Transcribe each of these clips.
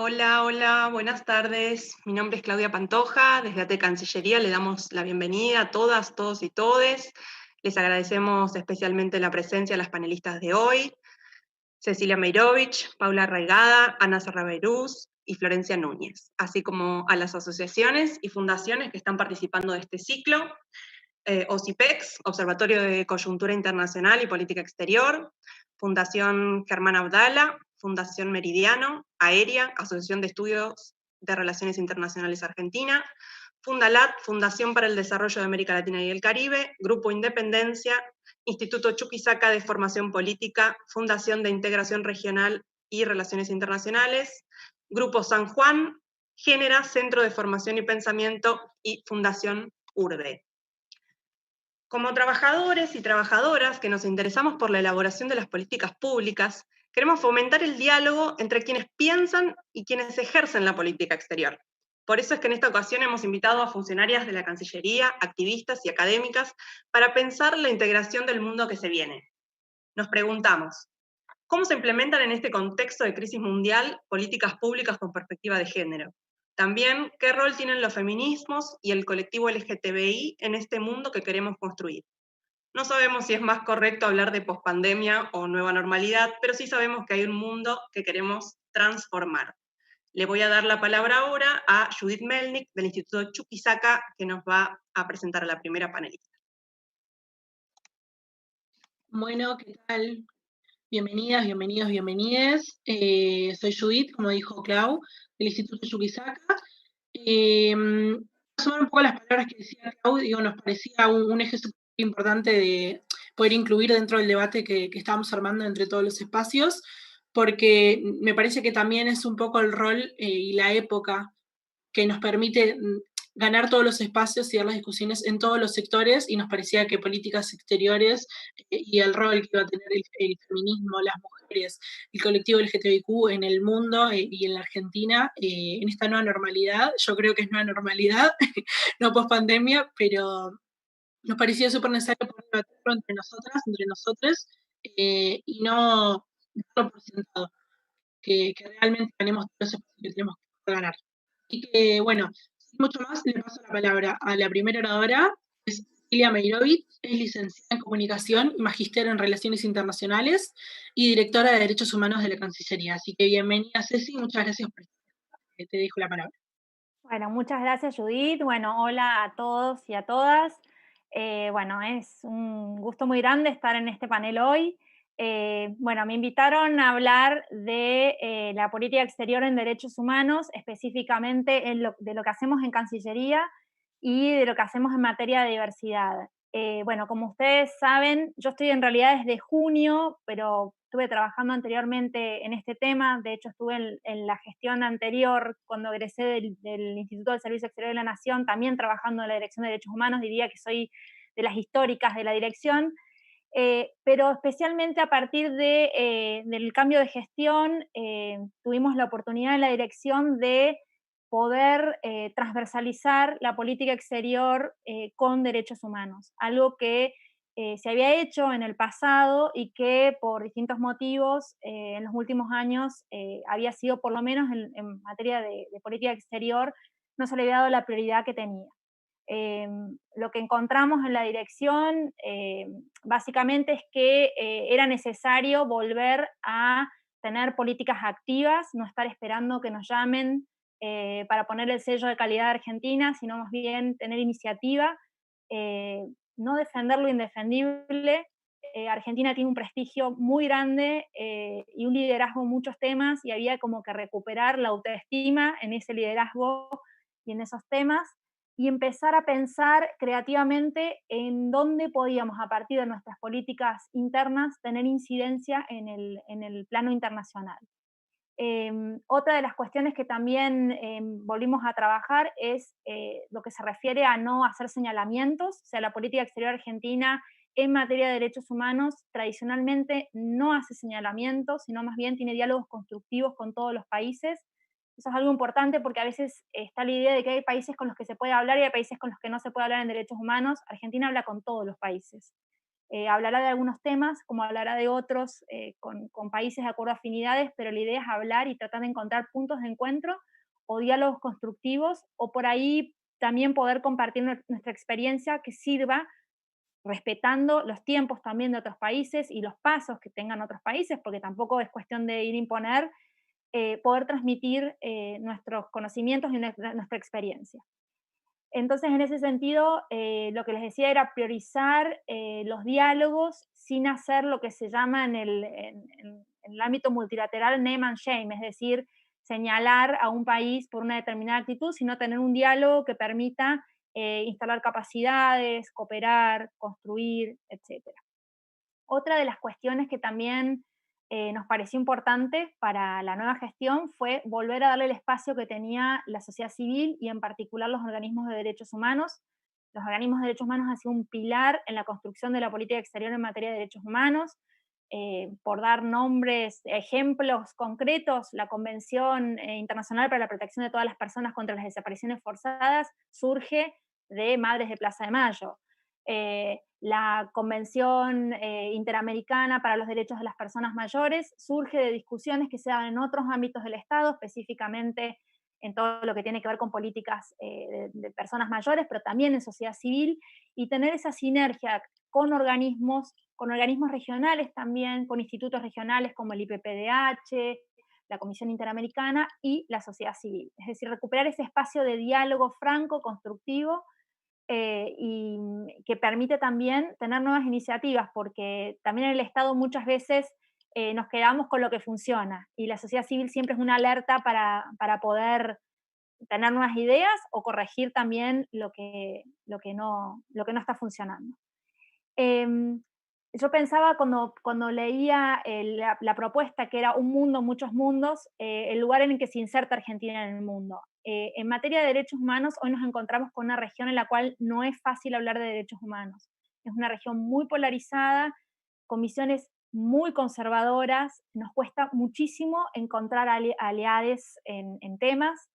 Hola, hola, buenas tardes. Mi nombre es Claudia Pantoja. Desde AT Cancillería le damos la bienvenida a todas, todos y todes. Les agradecemos especialmente la presencia de las panelistas de hoy, Cecilia Meirovich, Paula Arraigada, Ana Serraberús y Florencia Núñez, así como a las asociaciones y fundaciones que están participando de este ciclo, OSIPEX, Observatorio de Coyuntura Internacional y Política Exterior, Fundación Germán Abdala, Fundación Meridiano, Aérea, Asociación de Estudios de Relaciones Internacionales Argentina, Fundalat, Fundación para el Desarrollo de América Latina y el Caribe, Grupo Independencia, Instituto Chuquisaca de Formación Política, Fundación de Integración Regional y Relaciones Internacionales, Grupo San Juan, Génera, Centro de Formación y Pensamiento y Fundación URBE. Como trabajadores y trabajadoras que nos interesamos por la elaboración de las políticas públicas, queremos fomentar el diálogo entre quienes piensan y quienes ejercen la política exterior. Por eso es que en esta ocasión hemos invitado a funcionarias de la Cancillería, activistas y académicas para pensar la integración del mundo que se viene. Nos preguntamos, ¿cómo se implementan en este contexto de crisis mundial políticas públicas con perspectiva de género? También, ¿qué rol tienen los feminismos y el colectivo LGTBI en este mundo que queremos construir? No sabemos si es más correcto hablar de pospandemia o nueva normalidad, pero sí sabemos que hay un mundo que queremos transformar. Le voy a dar la palabra ahora a Judith Melnik del Instituto Chuquisaca, que nos va a presentar a la primera panelista. Bueno, ¿qué tal? Bienvenidas, bienvenidos, bienvenides. Soy Judith, como dijo Clau, del Instituto Chuquisaca. Voy a sumar un poco las palabras que decía Clau, digo, nos parecía un eje súper importante de poder incluir dentro del debate que estábamos armando entre todos los espacios, porque me parece que también es un poco el rol y la época que nos permite ganar todos los espacios y dar las discusiones en todos los sectores, y nos parecía que políticas exteriores y el rol que iba a tener el feminismo, las mujeres, el colectivo LGTBIQ en el mundo y en la Argentina, en esta nueva normalidad, yo creo que es nueva normalidad, no post pandemia, pero nos parecía súper necesario poder debatirlo entre nosotras, entre nosotros, y no darlo por sentado, que realmente tenemos todos los espacios que tenemos que ganar. Y que, bueno, sin mucho más, le paso la palabra a la primera oradora, que es Cecilia Meirovich, es licenciada en Comunicación y magíster en Relaciones Internacionales y directora de Derechos Humanos de la Cancillería. Así que bienvenida, Ceci, muchas gracias por estar. Te dejo la palabra. Bueno, muchas gracias Judith. Bueno, hola a todos y a todas. Bueno, es un gusto muy grande estar en este panel hoy. Bueno, me invitaron a hablar de la política exterior en derechos humanos, específicamente de lo que hacemos en Cancillería y de lo que hacemos en materia de diversidad. Bueno, como ustedes saben, yo estoy en realidad desde junio, pero estuve trabajando anteriormente en este tema. De hecho, estuve en la gestión anterior, cuando egresé del Instituto del Servicio Exterior de la Nación, también trabajando en la Dirección de Derechos Humanos. Diría que soy de las históricas de la dirección. Pero especialmente a partir del cambio de gestión, tuvimos la oportunidad en la dirección de poder transversalizar la política exterior con derechos humanos, algo que se había hecho en el pasado y que por distintos motivos en los últimos años había sido, por lo menos en materia de política exterior, no se le había dado la prioridad que tenía. Lo que encontramos en la dirección básicamente es que era necesario volver a tener políticas activas, no estar esperando que nos llamen para poner el sello de calidad de Argentina, sino más bien tener iniciativa, eh, no defender lo indefendible. Argentina tiene un prestigio muy grande y un liderazgo en muchos temas, y había como que recuperar la autoestima en ese liderazgo y en esos temas, y empezar a pensar creativamente en dónde podíamos, a partir de nuestras políticas internas, tener incidencia en el plano internacional. Otra de las cuestiones que también volvimos a trabajar es lo que se refiere a no hacer señalamientos. O sea, la política exterior argentina en materia de derechos humanos tradicionalmente no hace señalamientos, sino más bien tiene diálogos constructivos con todos los países. Eso es algo importante porque a veces está la idea de que hay países con los que se puede hablar y hay países con los que no se puede hablar en derechos humanos. Argentina habla con todos los países. hablará de algunos temas, como hablará de otros, con países de acuerdo a afinidades, pero la idea es hablar y tratar de encontrar puntos de encuentro o diálogos constructivos, o por ahí también poder compartir nuestra experiencia que sirva, respetando los tiempos también de otros países y los pasos que tengan otros países, porque tampoco es cuestión de ir a imponer, poder transmitir nuestros conocimientos y nuestra experiencia. Entonces, en ese sentido, lo que les decía era priorizar los diálogos sin hacer lo que se llama en el ámbito multilateral name and shame, es decir, señalar a un país por una determinada actitud, sino tener un diálogo que permita instalar capacidades, cooperar, construir, etc. Otra de las cuestiones que también nos pareció importante para la nueva gestión fue volver a darle el espacio que tenía la sociedad civil y en particular los organismos de derechos humanos. Los organismos de derechos humanos han sido un pilar en la construcción de la política exterior en materia de derechos humanos. Por dar nombres, ejemplos concretos, la Convención Internacional para la Protección de todas las personas contra las desapariciones forzadas surge de Madres de Plaza de Mayo. La Convención Interamericana para los Derechos de las Personas Mayores surge de discusiones que se dan en otros ámbitos del Estado, específicamente en todo lo que tiene que ver con políticas de personas mayores, pero también en sociedad civil, y tener esa sinergia con organismos regionales también, con institutos regionales como el IPPDH, la Comisión Interamericana y la sociedad civil. Es decir, recuperar ese espacio de diálogo franco, constructivo, y que permite también tener nuevas iniciativas, porque también en el Estado muchas veces nos quedamos con lo que funciona y la sociedad civil siempre es una alerta para poder tener nuevas ideas o corregir también lo que no está funcionando. Yo pensaba cuando leía la propuesta, que era un mundo, muchos mundos, el lugar en el que se inserta Argentina en el mundo. En materia de derechos humanos, hoy nos encontramos con una región en la cual no es fácil hablar de derechos humanos. Es una región muy polarizada, con visiones muy conservadoras, nos cuesta muchísimo encontrar aliados en temas,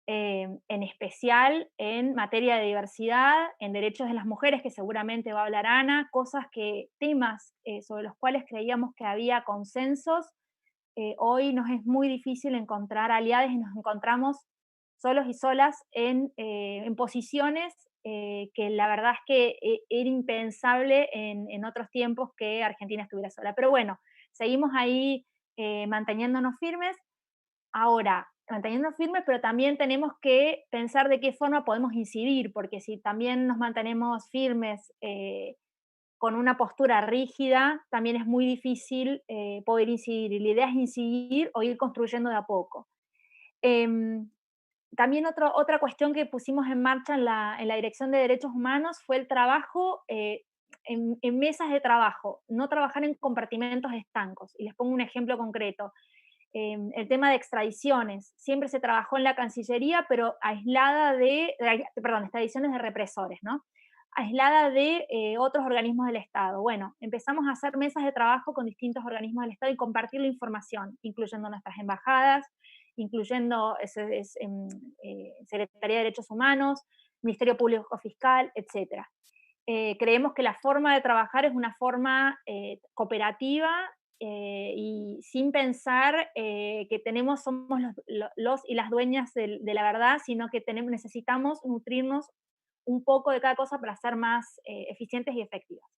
en especial en materia de diversidad, en derechos de las mujeres, que seguramente va a hablar Ana, temas sobre los cuales creíamos que había consensos. Hoy nos es muy difícil encontrar aliados y nos encontramos solos y solas en posiciones que la verdad es que era impensable en otros tiempos que Argentina estuviera sola. Pero bueno, seguimos ahí manteniéndonos firmes. Ahora, manteniéndonos firmes, pero también tenemos que pensar de qué forma podemos incidir, porque si también nos mantenemos firmes con una postura rígida, también es muy difícil poder incidir. Y la idea es incidir o ir construyendo de a poco. Em, También otra cuestión que pusimos en marcha en la Dirección de Derechos Humanos fue el trabajo en mesas de trabajo, no trabajar en compartimentos estancos. Y les pongo un ejemplo concreto. El tema de extradiciones. Siempre se trabajó en la Cancillería, pero extradiciones de represores, ¿no? Aislada de otros organismos del Estado. Bueno, empezamos a hacer mesas de trabajo con distintos organismos del Estado y compartir la información, incluyendo nuestras embajadas, incluyendo Secretaría de Derechos Humanos, Ministerio Público Fiscal, etc. Creemos que la forma de trabajar es una forma cooperativa y sin pensar que somos los y las dueñas de la verdad, sino que necesitamos nutrirnos un poco de cada cosa para ser más eficientes y efectivas.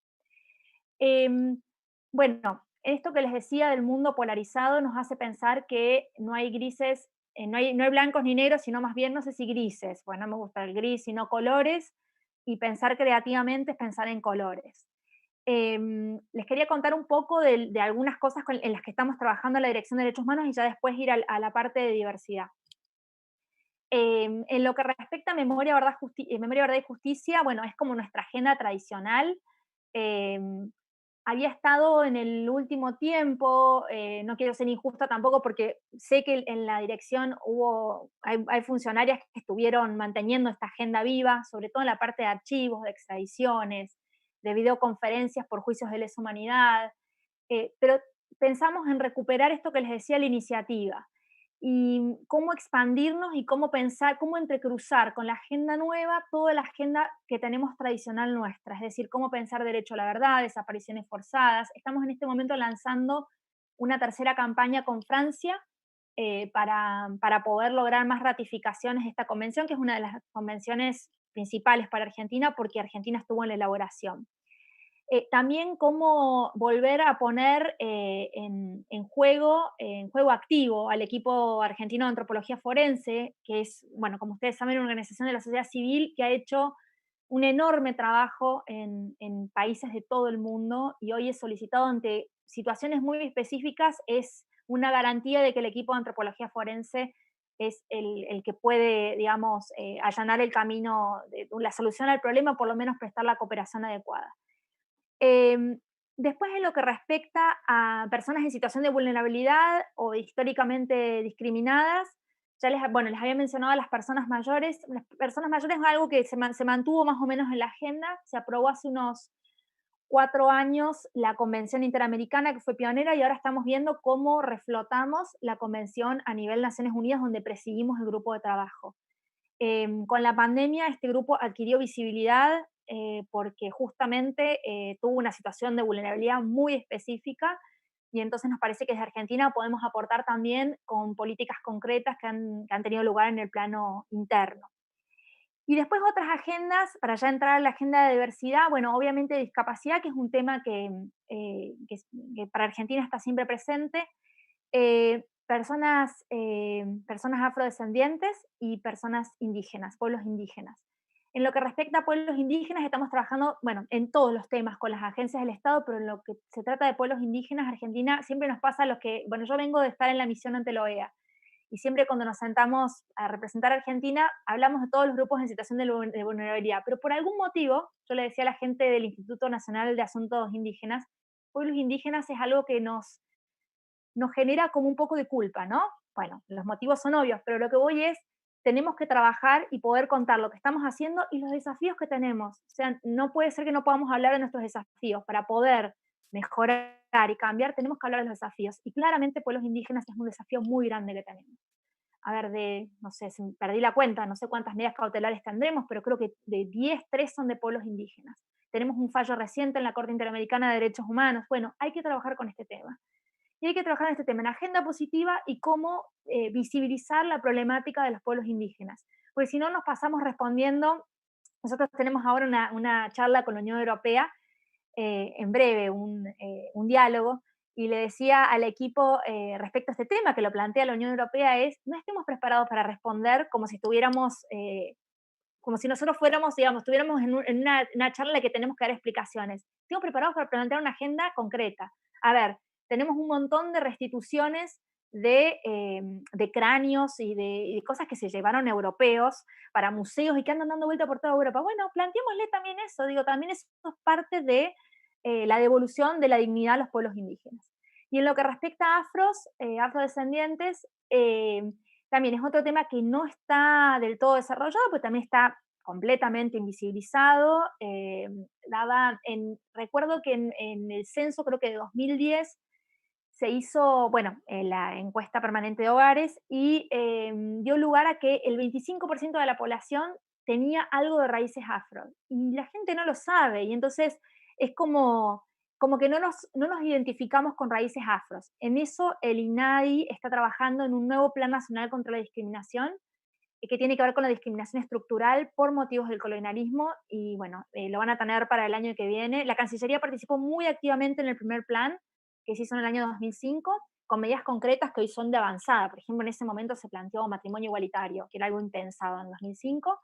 Bueno, esto que les decía del mundo polarizado nos hace pensar que no hay grises, no hay blancos ni negros, sino más bien, no sé si grises, bueno, no me gusta el gris, sino colores, y pensar creativamente es pensar en colores. Les quería contar un poco de algunas cosas en las que estamos trabajando en la Dirección de Derechos Humanos y ya después ir a la parte de diversidad. En lo que respecta a memoria, verdad y justicia, bueno, es como nuestra agenda tradicional. Había estado en el último tiempo, no quiero ser injusta tampoco porque sé que en la dirección hay funcionarias que estuvieron manteniendo esta agenda viva, sobre todo en la parte de archivos, de extradiciones, de videoconferencias por juicios de lesa humanidad, pero pensamos en recuperar esto que les decía, la iniciativa. y cómo expandirnos y cómo pensar, cómo entrecruzar con la agenda nueva toda la agenda que tenemos tradicional nuestra, es decir, cómo pensar derecho a la verdad, desapariciones forzadas. Estamos en este momento lanzando una tercera campaña con Francia para poder lograr más ratificaciones de esta convención, que es una de las convenciones principales para Argentina, porque Argentina estuvo en la elaboración. También cómo volver a poner en juego activo al equipo argentino de antropología forense, que es, bueno, como ustedes saben, una organización de la sociedad civil que ha hecho un enorme trabajo en países de todo el mundo y hoy es solicitado ante situaciones muy específicas, es una garantía de que el equipo de antropología forense es el que puede, digamos, allanar el camino de la solución al problema, por lo menos prestar la cooperación adecuada. Em, Después, en lo que respecta a personas en situación de vulnerabilidad o históricamente discriminadas, ya les había mencionado a las personas mayores. Las personas mayores es algo que se mantuvo más o menos en la agenda. Se aprobó hace unos 4 años la Convención Interamericana, que fue pionera, y ahora estamos viendo cómo reflotamos la convención a nivel Naciones Unidas, donde presidimos el grupo de trabajo. Con la pandemia este grupo adquirió visibilidad porque justamente tuvo una situación de vulnerabilidad muy específica y entonces nos parece que desde Argentina podemos aportar también con políticas concretas que han tenido lugar en el plano interno. Y después otras agendas, para ya entrar a la agenda de diversidad, bueno, obviamente discapacidad, que es un tema que para Argentina está siempre presente, personas afrodescendientes y personas indígenas, pueblos indígenas. En lo que respecta a pueblos indígenas, estamos trabajando, bueno, en todos los temas con las agencias del Estado, pero en lo que se trata de pueblos indígenas, Argentina siempre nos pasa lo que, bueno, yo vengo de estar en la misión ante la OEA, y siempre cuando nos sentamos a representar a Argentina, hablamos de todos los grupos en situación de vulnerabilidad, pero por algún motivo, yo le decía a la gente del Instituto Nacional de Asuntos Indígenas, pueblos indígenas es algo que nos genera como un poco de culpa, ¿no? Bueno, los motivos son obvios, pero lo que voy es, tenemos que trabajar y poder contar lo que estamos haciendo y los desafíos que tenemos. O sea, no puede ser que no podamos hablar de nuestros desafíos. Para poder mejorar y cambiar, tenemos que hablar de los desafíos. Y claramente pueblos indígenas es un desafío muy grande que tenemos. A ver, no sé, perdí la cuenta, no sé cuántas medidas cautelares tendremos, pero creo que de 10, 3 son de pueblos indígenas. Tenemos un fallo reciente en la Corte Interamericana de Derechos Humanos. Bueno, hay que trabajar con este tema. Y hay que trabajar en este tema, en agenda positiva y cómo visibilizar la problemática de los pueblos indígenas. Porque si no nos pasamos respondiendo, nosotros tenemos ahora una charla con la Unión Europea, en breve, un diálogo, y le decía al equipo respecto a este tema que lo plantea la Unión Europea es, no estemos preparados para responder como si estuviéramos, como si nosotros fuéramos, digamos, estuviéramos en una charla en la que tenemos que dar explicaciones. Estemos preparados para plantear una agenda concreta. A ver, tenemos un montón de restituciones de cráneos y de cosas que se llevaron europeos para museos y que andan dando vuelta por toda Europa. Bueno, planteémosle también eso, digo, también eso es parte de la devolución de la dignidad a los pueblos indígenas. Y en lo que respecta a afrodescendientes, también es otro tema que no está del todo desarrollado, porque también está completamente invisibilizado. Recuerdo que en el censo, creo que de 2010, se hizo, bueno, la encuesta permanente de hogares y dio lugar a que el 25% de la población tenía algo de raíces afro. Y la gente no lo sabe, y entonces es como que no nos identificamos con raíces afros. En eso el INADI está trabajando en un nuevo Plan Nacional contra la Discriminación, que tiene que ver con la discriminación estructural por motivos del colonialismo, y bueno, lo van a tener para el año que viene. La Cancillería participó muy activamente en el primer plan, que se hizo en el año 2005, con medidas concretas que hoy son de avanzada. Por ejemplo, en ese momento se planteó matrimonio igualitario, que era algo impensado en 2005,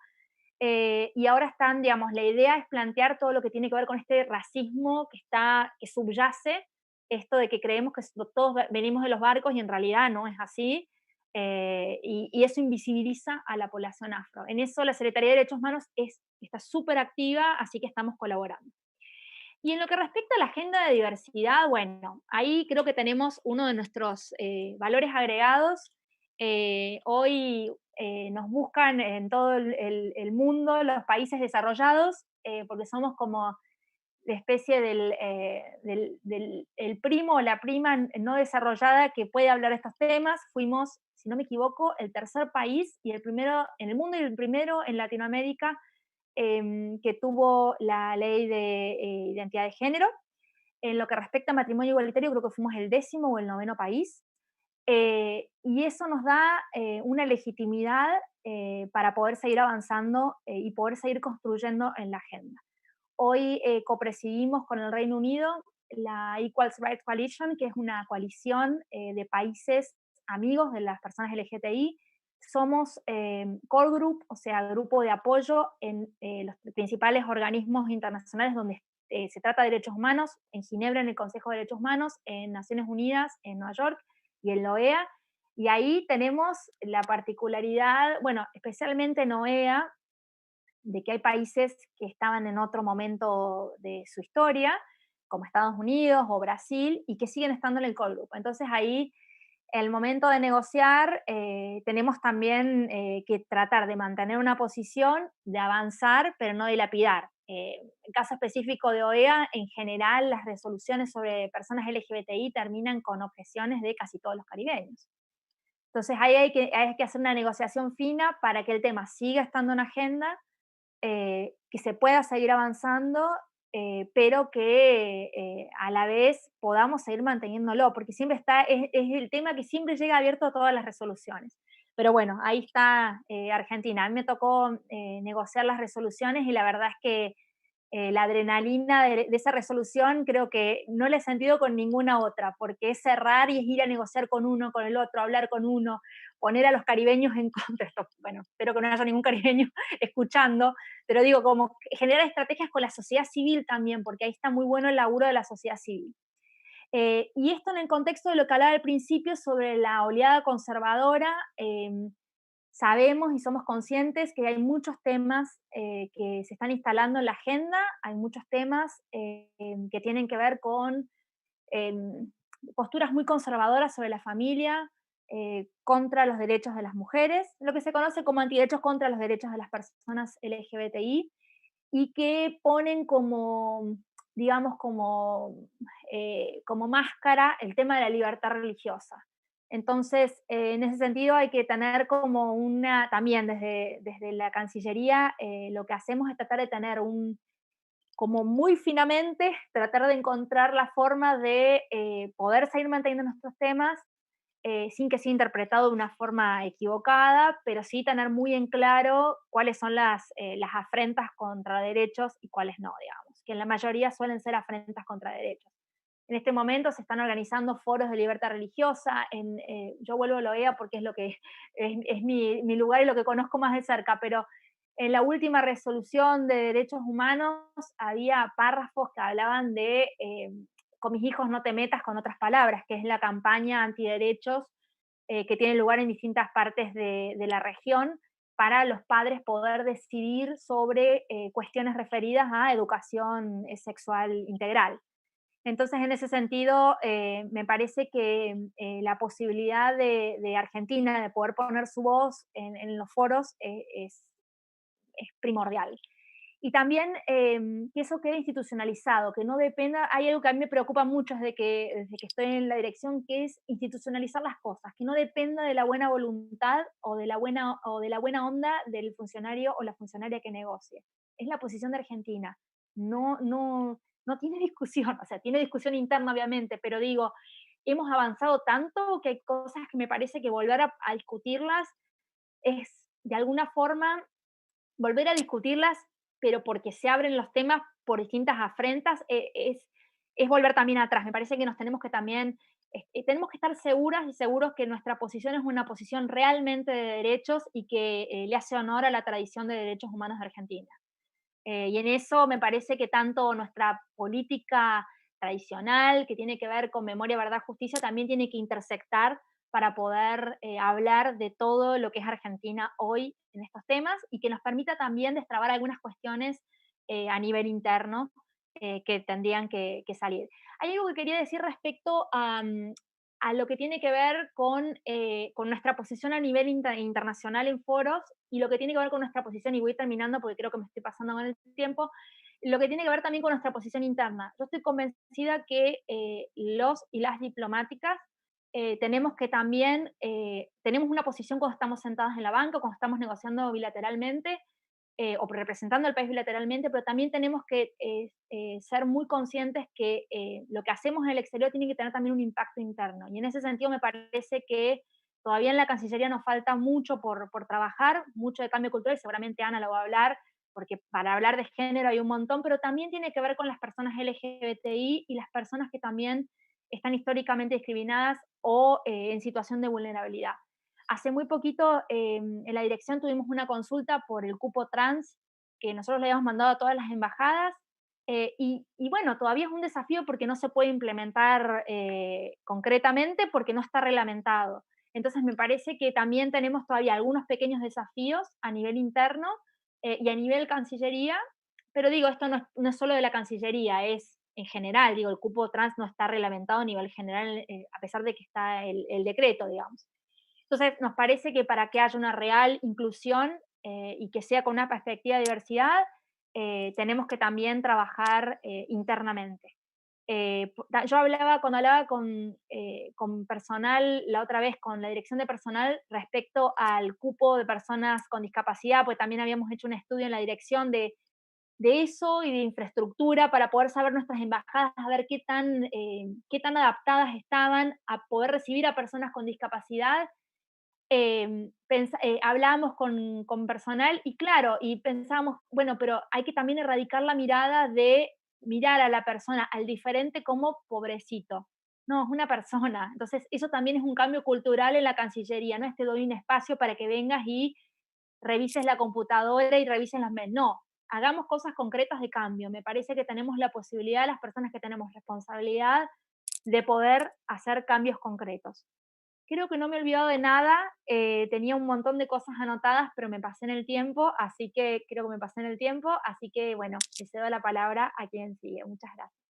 y ahora están, digamos, la idea es plantear todo lo que tiene que ver con este racismo que subyace, esto de que creemos que todos venimos de los barcos y en realidad no es así, y eso invisibiliza a la población afro. En eso la Secretaría de Derechos Humanos está súper activa, así que estamos colaborando. Y en lo que respecta a la agenda de diversidad, bueno, ahí creo que tenemos uno de nuestros valores agregados. Hoy nos buscan en todo el mundo, los países desarrollados, porque somos como la especie el primo o la prima no desarrollada que puede hablar de estos temas. Fuimos, si no me equivoco, el tercer país y el primero en el mundo y el primero en Latinoamérica que tuvo la ley de identidad de género. En lo que respecta a matrimonio igualitario, creo que fuimos el 10º o el 9º país. Y eso nos da una legitimidad para poder seguir avanzando y poder seguir construyendo en la agenda. Hoy copresidimos con el Reino Unido la Equal Rights Coalition, que es una coalición de países amigos de las personas LGTBI. Somos core group, o sea, grupo de apoyo en los principales organismos internacionales donde se trata de derechos humanos, en Ginebra en el Consejo de Derechos Humanos, en Naciones Unidas, en Nueva York y en la OEA. Y ahí tenemos la particularidad, bueno, especialmente en OEA, de que hay países que estaban en otro momento de su historia, como Estados Unidos o Brasil, y que siguen estando en el core group. Entonces ahí, el momento de negociar, tenemos también que tratar de mantener una posición, de avanzar, pero no dilapidar. El caso específico de OEA, en general, las resoluciones sobre personas LGBTI terminan con objeciones de casi todos los caribeños. Entonces ahí hay que hacer una negociación fina para que el tema siga estando en agenda, que se pueda seguir avanzando, pero que a la vez podamos seguir manteniéndolo, porque siempre es el tema que siempre llega abierto a todas las resoluciones. Pero bueno, ahí está Argentina. A mí me tocó negociar las resoluciones y la verdad es que la adrenalina de esa resolución creo que no la he sentido con ninguna otra, porque es cerrar y es ir a negociar con uno, con el otro, hablar con uno, poner a los caribeños en contra. Esto, bueno, espero que no haya ningún caribeño escuchando, pero digo, como generar estrategias con la sociedad civil también, porque ahí está muy bueno el laburo de la sociedad civil. Y esto en el contexto de lo que hablaba al principio sobre la oleada conservadora, sabemos y somos conscientes que hay muchos temas que se están instalando en la agenda, hay muchos temas que tienen que ver con eh, posturas muy conservadoras sobre la familia, contra los derechos de las mujeres, lo que se conoce como antiderechos contra los derechos de las personas LGBTI, y que ponen como, digamos, como máscara el tema de la libertad religiosa. Entonces, en ese sentido hay que tener como también desde la Cancillería, lo que hacemos es tratar de tener como muy finamente, tratar de encontrar la forma de poder seguir manteniendo nuestros temas sin que sea interpretado de una forma equivocada, pero sí tener muy en claro cuáles son las afrentas contra derechos y cuáles no, digamos, que en la mayoría suelen ser afrentas contra derechos. En este momento se están organizando foros de libertad religiosa. Yo vuelvo a la OEA porque es lo que es mi lugar y lo que conozco más de cerca, pero en la última resolución de derechos humanos había párrafos que hablaban de con mis hijos no te metas, con otras palabras, que es la campaña antiderechos que tiene lugar en distintas partes de la región para los padres poder decidir sobre cuestiones referidas a educación sexual integral. Entonces, en ese sentido, me parece que la posibilidad de Argentina de poder poner su voz en los foros es primordial. Y también que eso quede institucionalizado, que no dependa, hay algo que a mí me preocupa mucho desde que estoy en la dirección, que es institucionalizar las cosas, que no dependa de la buena voluntad o de la buena onda del funcionario o la funcionaria que negocie. Es la posición de Argentina. No tiene discusión, o sea, tiene discusión interna obviamente, pero digo, hemos avanzado tanto que hay cosas que me parece que volver a discutirlas es de alguna forma volver a discutirlas, pero porque se abren los temas por distintas afrentas, es volver también atrás. Me parece que nos tenemos que también, tenemos que estar seguras y seguros que nuestra posición es una posición realmente de derechos y que le hace honor a la tradición de derechos humanos de Argentina. Y en eso me parece que tanto nuestra política tradicional, que tiene que ver con memoria, verdad, justicia, también tiene que intersectar para poder hablar de todo lo que es Argentina hoy en estos temas y que nos permita también destrabar algunas cuestiones a nivel interno que tendrían que salir. Hay algo que quería decir respecto a lo que tiene que ver con nuestra posición a nivel internacional en foros y lo que tiene que ver con nuestra posición, y voy terminando porque creo que me estoy pasando con el tiempo, lo que tiene que ver también con nuestra posición interna. Yo estoy convencida que los y las diplomáticas tenemos que también, tenemos una posición cuando estamos sentadas en la banca, cuando estamos negociando bilateralmente, o representando al país bilateralmente, pero también tenemos que ser muy conscientes que lo que hacemos en el exterior tiene que tener también un impacto interno. Y en ese sentido me parece que todavía en la Cancillería nos falta mucho por trabajar, mucho de cambio cultural, seguramente Ana lo va a hablar, porque para hablar de género hay un montón, pero también tiene que ver con las personas LGBTI y las personas que también están históricamente discriminadas o en situación de vulnerabilidad. Hace muy poquito en la dirección tuvimos una consulta por el cupo trans que nosotros le habíamos mandado a todas las embajadas y bueno, todavía es un desafío porque no se puede implementar concretamente porque no está reglamentado. Entonces me parece que también tenemos todavía algunos pequeños desafíos a nivel interno y a nivel Cancillería, pero digo, esto no es solo de la Cancillería, es en general, digo, el cupo trans no está reglamentado a nivel general, a pesar de que está el decreto, digamos. Entonces, nos parece que para que haya una real inclusión y que sea con una perspectiva de diversidad, tenemos que también trabajar internamente. Yo cuando hablaba con personal, la otra vez con la dirección de personal, respecto al cupo de personas con discapacidad, pues también habíamos hecho un estudio en la dirección de eso y de infraestructura para poder saber nuestras embajadas, a ver qué tan adaptadas estaban a poder recibir a personas con discapacidad. Hablábamos con personal y claro, y pensábamos, bueno, pero hay que también erradicar la mirada de mirar a la persona, al diferente como pobrecito. No, es una persona. Entonces, eso también es un cambio cultural en la Cancillería. No es te doy un espacio para que vengas y revises la computadora y revises las mails. No, hagamos cosas concretas de cambio. Me parece que tenemos la posibilidad, las personas que tenemos responsabilidad, de poder hacer cambios concretos. Creo que no me he olvidado de nada, tenía un montón de cosas anotadas, pero me pasé en el tiempo, así que creo que me pasé en el tiempo, así que bueno, le cedo la palabra a quien sigue. Muchas gracias.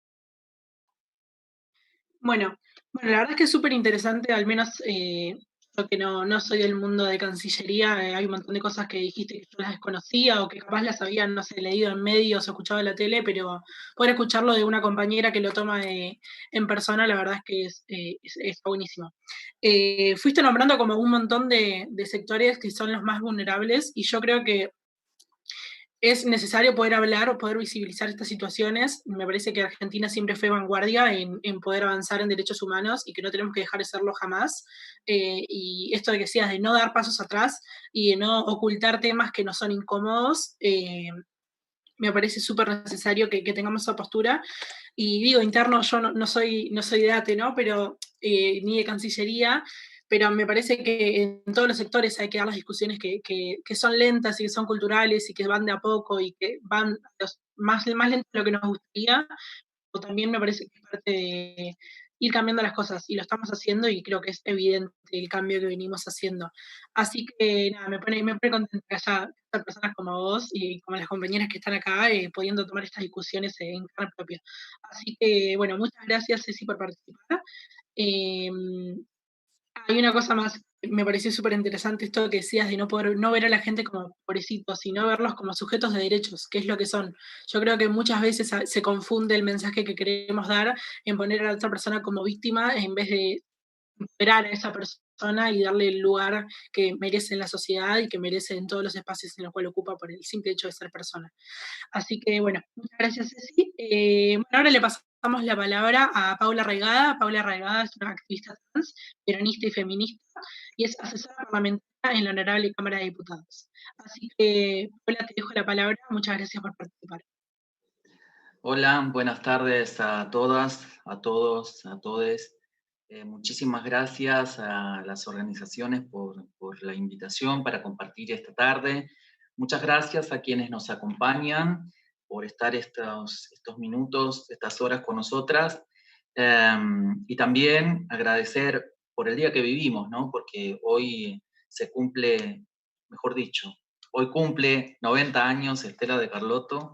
Bueno, la verdad es que es súper interesante, al menos yo que no soy del mundo de Cancillería, hay un montón de cosas que dijiste que yo las desconocía o que capaz las había, no sé, leído en medios o escuchado en la tele, pero poder escucharlo de una compañera que lo toma en persona, la verdad es que es buenísimo. Fuiste nombrando como un montón de sectores que son los más vulnerables y yo creo que es necesario poder hablar o poder visibilizar estas situaciones. Me parece que Argentina siempre fue vanguardia en poder avanzar en derechos humanos y que no tenemos que dejar de serlo jamás. Y esto de que decías de no dar pasos atrás y de no ocultar temas que no son incómodos, me parece súper necesario que tengamos esa postura. Y digo, interno, yo no soy de ATE, ¿no? Pero, ni de Cancillería, pero me parece que en todos los sectores hay que dar las discusiones que son lentas y que son culturales y que van de a poco y que van más lento de lo que nos gustaría, o también me parece que es parte de ir cambiando las cosas y lo estamos haciendo y creo que es evidente el cambio que venimos haciendo. Así que nada, me pone contenta que haya personas como vos y como las compañeras que están acá pudiendo tomar estas discusiones en carne propia. Así que bueno, muchas gracias Ceci por participar. Eh, Hay una cosa más, me pareció súper interesante esto que decías de no poder, no ver a la gente como pobrecitos, sino verlos como sujetos de derechos, que es lo que son. Yo creo que muchas veces se confunde el mensaje que queremos dar en poner a la otra persona como víctima en vez de empoderar a esa persona y darle el lugar que merece en la sociedad y que merece en todos los espacios en los cuales ocupa por el simple hecho de ser persona. Así que bueno, muchas gracias Ceci. Bueno, ahora le pasamos la palabra a Paula Reigada. Paula Reigada es una activista trans, peronista y feminista, y es asesora parlamentaria en la Honorable Cámara de Diputados. Así que, Paula, te dejo la palabra. Muchas gracias por participar. Hola, buenas tardes a todas, a todos, a todes. Muchísimas gracias a las organizaciones por la invitación para compartir esta tarde. Muchas gracias a quienes nos acompañan por estar estos minutos, estas horas con nosotras. Y también agradecer por el día que vivimos, ¿no? Porque hoy se cumple, mejor dicho, hoy cumple 90 años Estela de Carlotto,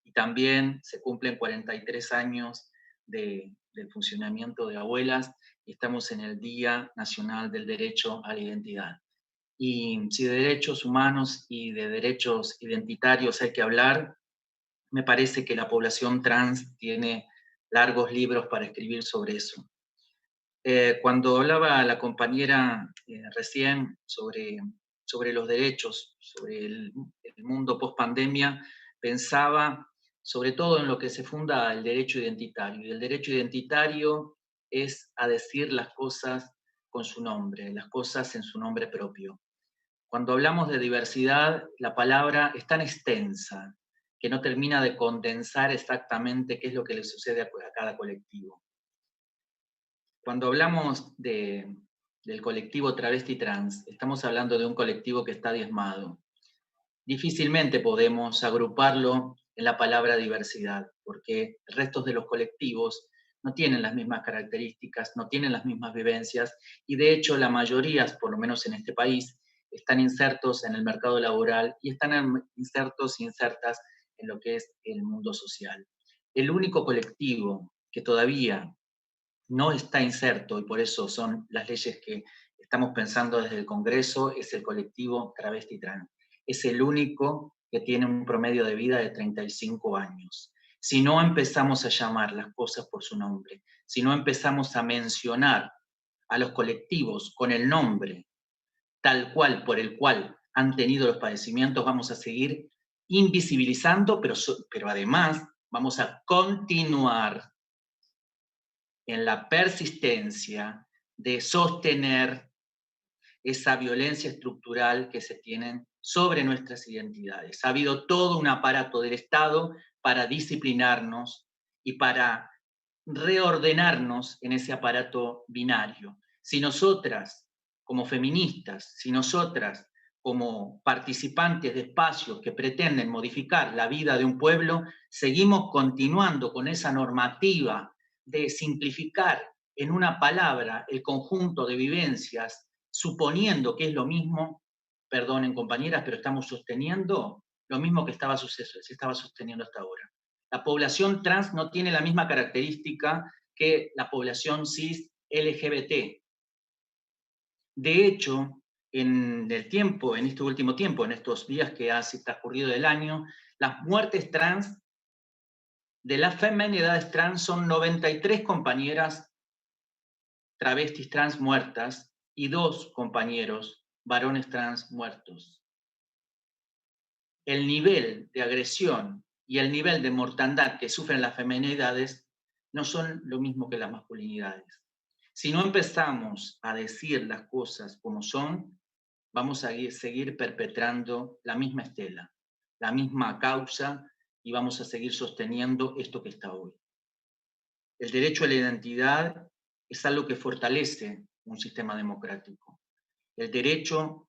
y también se cumplen 43 años del funcionamiento de Abuelas, y estamos en el Día Nacional del Derecho a la Identidad. Y si de derechos humanos y de derechos identitarios hay que hablar, me parece que la población trans tiene largos libros para escribir sobre eso. Cuando hablaba la compañera recién sobre los derechos, sobre el mundo post-pandemia, pensaba sobre todo en lo que se funda el derecho identitario. Y el derecho identitario es a decir las cosas con su nombre, las cosas en su nombre propio. Cuando hablamos de diversidad, la palabra es tan extensa que no termina de condensar exactamente qué es lo que le sucede a cada colectivo. Cuando hablamos del colectivo travesti trans, estamos hablando de un colectivo que está diezmado. Difícilmente podemos agruparlo en la palabra diversidad, porque el resto de los colectivos no tienen las mismas características, no tienen las mismas vivencias, y de hecho la mayoría, por lo menos en este país, están insertos en el mercado laboral y están insertos e insertas en lo que es el mundo social. El único colectivo que todavía no está inserto, y por eso son las leyes que estamos pensando desde el Congreso, es el colectivo travesti trans. Es el único que tiene un promedio de vida de 35 años. Si no empezamos a llamar las cosas por su nombre, si no empezamos a mencionar a los colectivos con el nombre tal cual por el cual han tenido los padecimientos, vamos a seguir invisibilizando, pero además vamos a continuar en la persistencia de sostener esa violencia estructural que se tienen sobre nuestras identidades. Ha habido todo un aparato del Estado para disciplinarnos y para reordenarnos en ese aparato binario. Si nosotras, como feministas, si nosotras, como participantes de espacios que pretenden modificar la vida de un pueblo, seguimos continuando con esa normativa de simplificar en una palabra el conjunto de vivencias, suponiendo que es lo mismo, perdonen compañeras, pero estamos sosteniendo lo mismo que se estaba sosteniendo hasta ahora. La población trans no tiene la misma característica que la población cis LGBT. De hecho, en este último tiempo, en estos días que ha transcurrido del año, las muertes trans de las feminidades trans son 93 compañeras travestis trans muertas y 2 compañeros varones trans muertos. El nivel de agresión y el nivel de mortandad que sufren las feminidades no son lo mismo que las masculinidades. Si no empezamos a decir las cosas como son, vamos a seguir perpetrando la misma estela, la misma causa, y vamos a seguir sosteniendo esto que está hoy. El derecho a la identidad es algo que fortalece un sistema democrático. El derecho,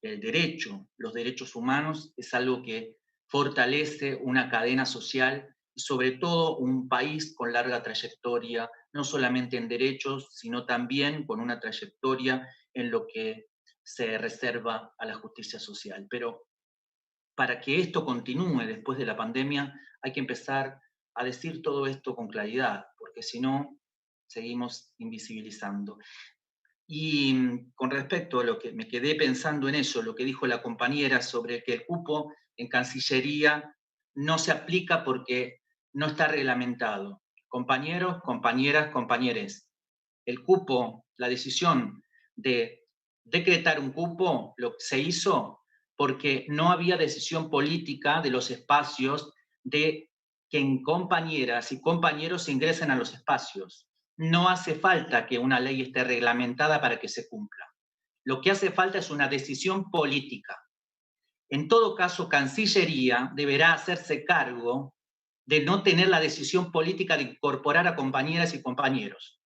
los derechos humanos es algo que fortalece una cadena social y sobre todo un país con larga trayectoria, no solamente en derechos, sino también con una trayectoria en lo que se reserva a la justicia social. Pero para que esto continúe después de la pandemia, hay que empezar a decir todo esto con claridad, porque si no, seguimos invisibilizando. Y con respecto a lo que me quedé pensando en eso, lo que dijo la compañera sobre que el cupo en Cancillería no se aplica porque no está reglamentado. Compañeros, compañeras, compañeres, el cupo, la decisión de decretar un cupo, lo que se hizo porque no había decisión política de los espacios de que compañeras y compañeros ingresen a los espacios. No hace falta que una ley esté reglamentada para que se cumpla. Lo que hace falta es una decisión política. En todo caso, Cancillería deberá hacerse cargo de no tener la decisión política de incorporar a compañeras y compañeros.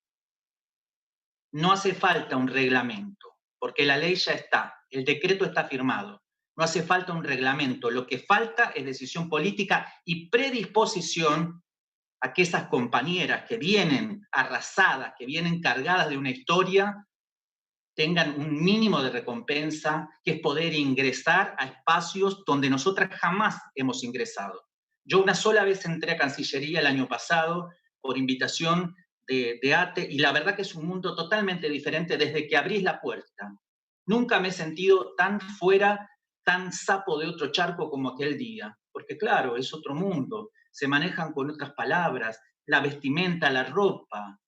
No hace falta un reglamento, porque la ley ya está, el decreto está firmado. No hace falta un reglamento, lo que falta es decisión política y predisposición a que esas compañeras que vienen arrasadas, que vienen cargadas de una historia, tengan un mínimo de recompensa, que es poder ingresar a espacios donde nosotras jamás hemos ingresado. Yo una sola vez entré a Cancillería el año pasado por invitación de ATE, y la verdad que es un mundo totalmente diferente desde que abrís la puerta. Nunca me he sentido tan fuera, tan sapo de otro charco como aquel día, porque claro, es otro mundo. se manejan con otras palabras, la vestimenta, la ropa.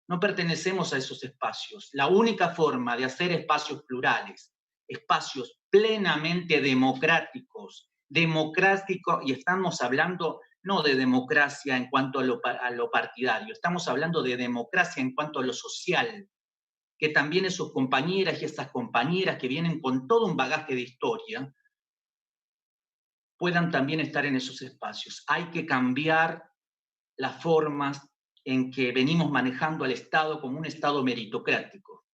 No pertenecemos a esos espacios. La única forma de hacer espacios plurales, espacios plenamente democráticos, y estamos hablando no de democracia en cuanto a lo partidario, estamos hablando de democracia en cuanto a lo social, que también esos compañeras y esas compañeras que vienen con todo un bagaje de historia puedan también estar en esos espacios. Hay que cambiar las formas en que venimos manejando al Estado como un Estado meritocrático.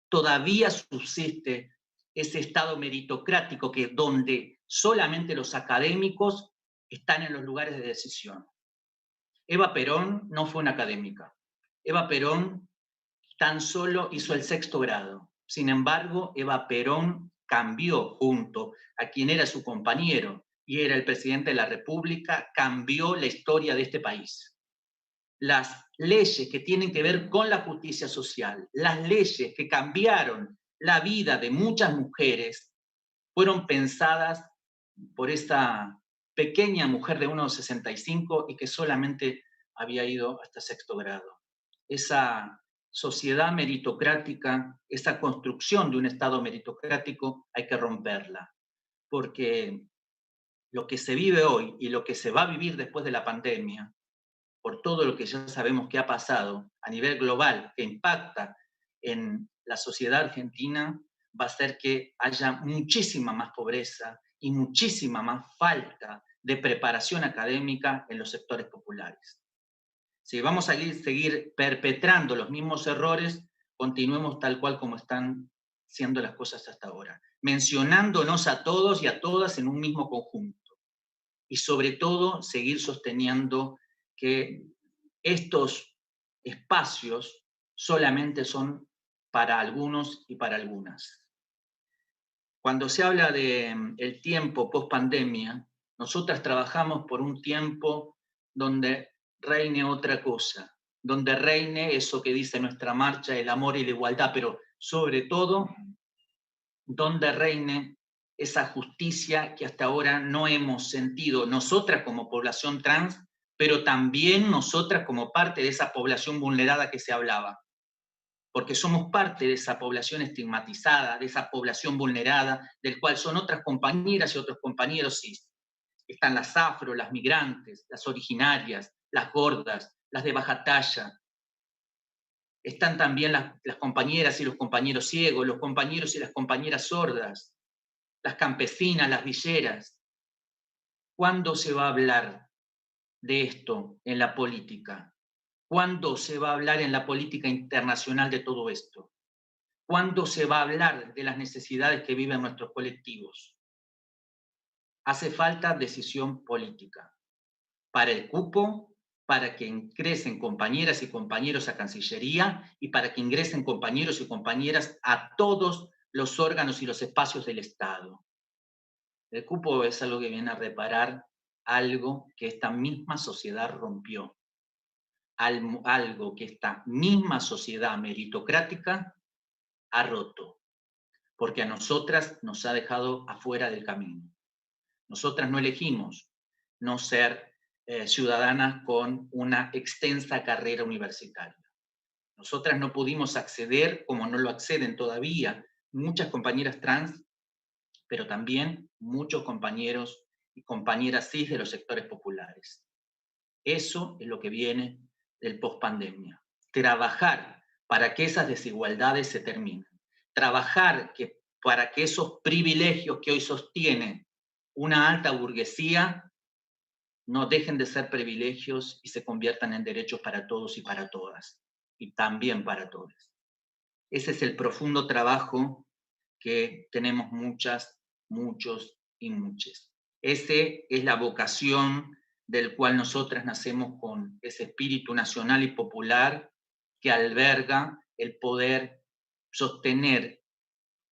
Todavía subsiste ese Estado meritocrático donde solamente los académicos están en los lugares de decisión. Eva Perón no fue una académica. Eva Perón tan solo hizo el 6º grado. Sin embargo, Eva Perón cambió junto a quien era su compañero y era el presidente de la República, cambió la historia de este país. Las leyes que tienen que ver con la justicia social, las leyes que cambiaron la vida de muchas mujeres, fueron pensadas por esta pequeña mujer de 1,65 y que solamente había ido hasta 6º grado. Esa sociedad meritocrática, esa construcción de un Estado meritocrático, hay que romperla, porque lo que se vive hoy y lo que se va a vivir después de la pandemia, por todo lo que ya sabemos que ha pasado a nivel global, que impacta en la sociedad argentina, va a hacer que haya muchísima más pobreza y muchísima más falta de preparación académica en los sectores populares. Si vamos a seguir perpetrando los mismos errores, continuemos tal cual como están siendo las cosas hasta ahora, mencionándonos a todos y a todas en un mismo conjunto. Y sobre todo, seguir sosteniendo que estos espacios solamente son para algunos y para algunas. Cuando se habla del tiempo post-pandemia, nosotras trabajamos por un tiempo donde reine otra cosa, donde reine eso que dice nuestra marcha, el amor y la igualdad, pero sobre todo, donde reine esa justicia que hasta ahora no hemos sentido nosotras como población trans, pero también nosotras como parte de esa población vulnerada que se hablaba. Porque somos parte de esa población estigmatizada, de esa población vulnerada, del cual son otras compañeras y otros compañeros cis. Están las afro, las migrantes, las originarias, las gordas, las de baja talla. Están también las compañeras y los compañeros ciegos, los compañeros y las compañeras sordas, las campesinas, las villeras. ¿Cuándo se va a hablar de esto en la política? ¿Cuándo se va a hablar en la política internacional de todo esto? ¿Cuándo se va a hablar de las necesidades que viven nuestros colectivos? Hace falta decisión política para el cupo, para que ingresen compañeras y compañeros a Cancillería y para que ingresen compañeros y compañeras a todos los órganos y los espacios del Estado. El cupo es algo que viene a reparar algo que esta misma sociedad rompió, algo que esta misma sociedad meritocrática ha roto, porque a nosotras nos ha dejado afuera del camino. Nosotras no elegimos no ser ciudadanas con una extensa carrera universitaria. Nosotras no pudimos acceder, como no lo acceden todavía muchas compañeras trans, pero también muchos compañeros y compañeras cis de los sectores populares. Eso es lo que viene del post-pandemia. Trabajar para que esas desigualdades se terminen. Trabajar para que esos privilegios que hoy sostienen una alta burguesía no dejen de ser privilegios y se conviertan en derechos para todos y para todas, y también para todos. Ese es el profundo trabajo que tenemos muchas, muchos y muchas. Esa es la vocación del cual nosotras nacemos con ese espíritu nacional y popular que alberga el poder sostener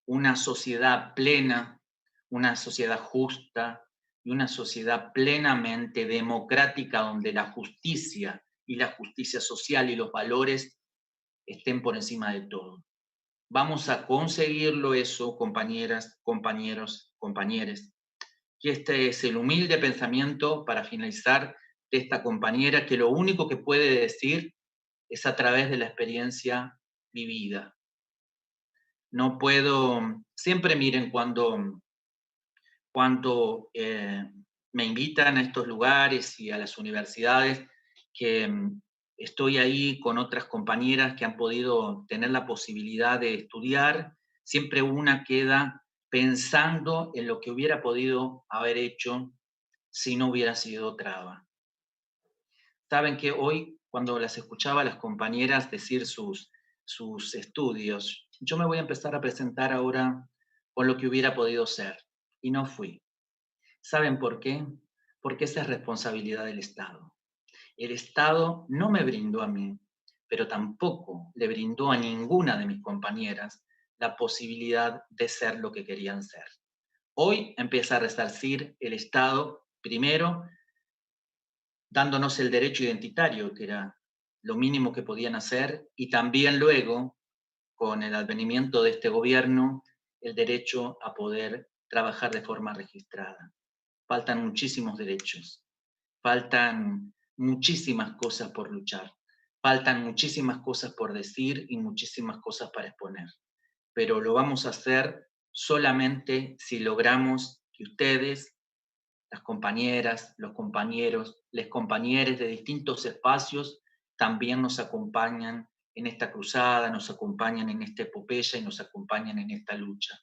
una sociedad plena, una sociedad justa y una sociedad plenamente democrática donde la justicia y la justicia social y los valores estén por encima de todo. Vamos a conseguirlo eso, compañeras, compañeros, compañeres. Y este es el humilde pensamiento para finalizar de esta compañera, que lo único que puede decir es a través de la experiencia vivida. No puedo, siempre miren, cuando me invitan a estos lugares y a las universidades, que estoy ahí con otras compañeras que han podido tener la posibilidad de estudiar, siempre una queda pensando en lo que hubiera podido haber hecho si no hubiera sido traba. Saben que hoy, cuando las escuchaba a las compañeras decir sus estudios, yo me voy a empezar a presentar ahora con lo que hubiera podido ser, y no fui. ¿Saben por qué? Porque esa es responsabilidad del Estado. El Estado no me brindó a mí, pero tampoco le brindó a ninguna de mis compañeras la posibilidad de ser lo que querían ser. Hoy empieza a resarcir el Estado, primero, dándonos el derecho identitario, que era lo mínimo que podían hacer, y también luego, con el advenimiento de este gobierno, el derecho a poder trabajar de forma registrada. Faltan muchísimos derechos, faltan muchísimas cosas por luchar, faltan muchísimas cosas por decir y muchísimas cosas para exponer. Pero lo vamos a hacer solamente si logramos que ustedes, las compañeras, los compañeros, les compañeres de distintos espacios, también nos acompañan en esta cruzada, nos acompañan en esta epopeya y nos acompañan en esta lucha.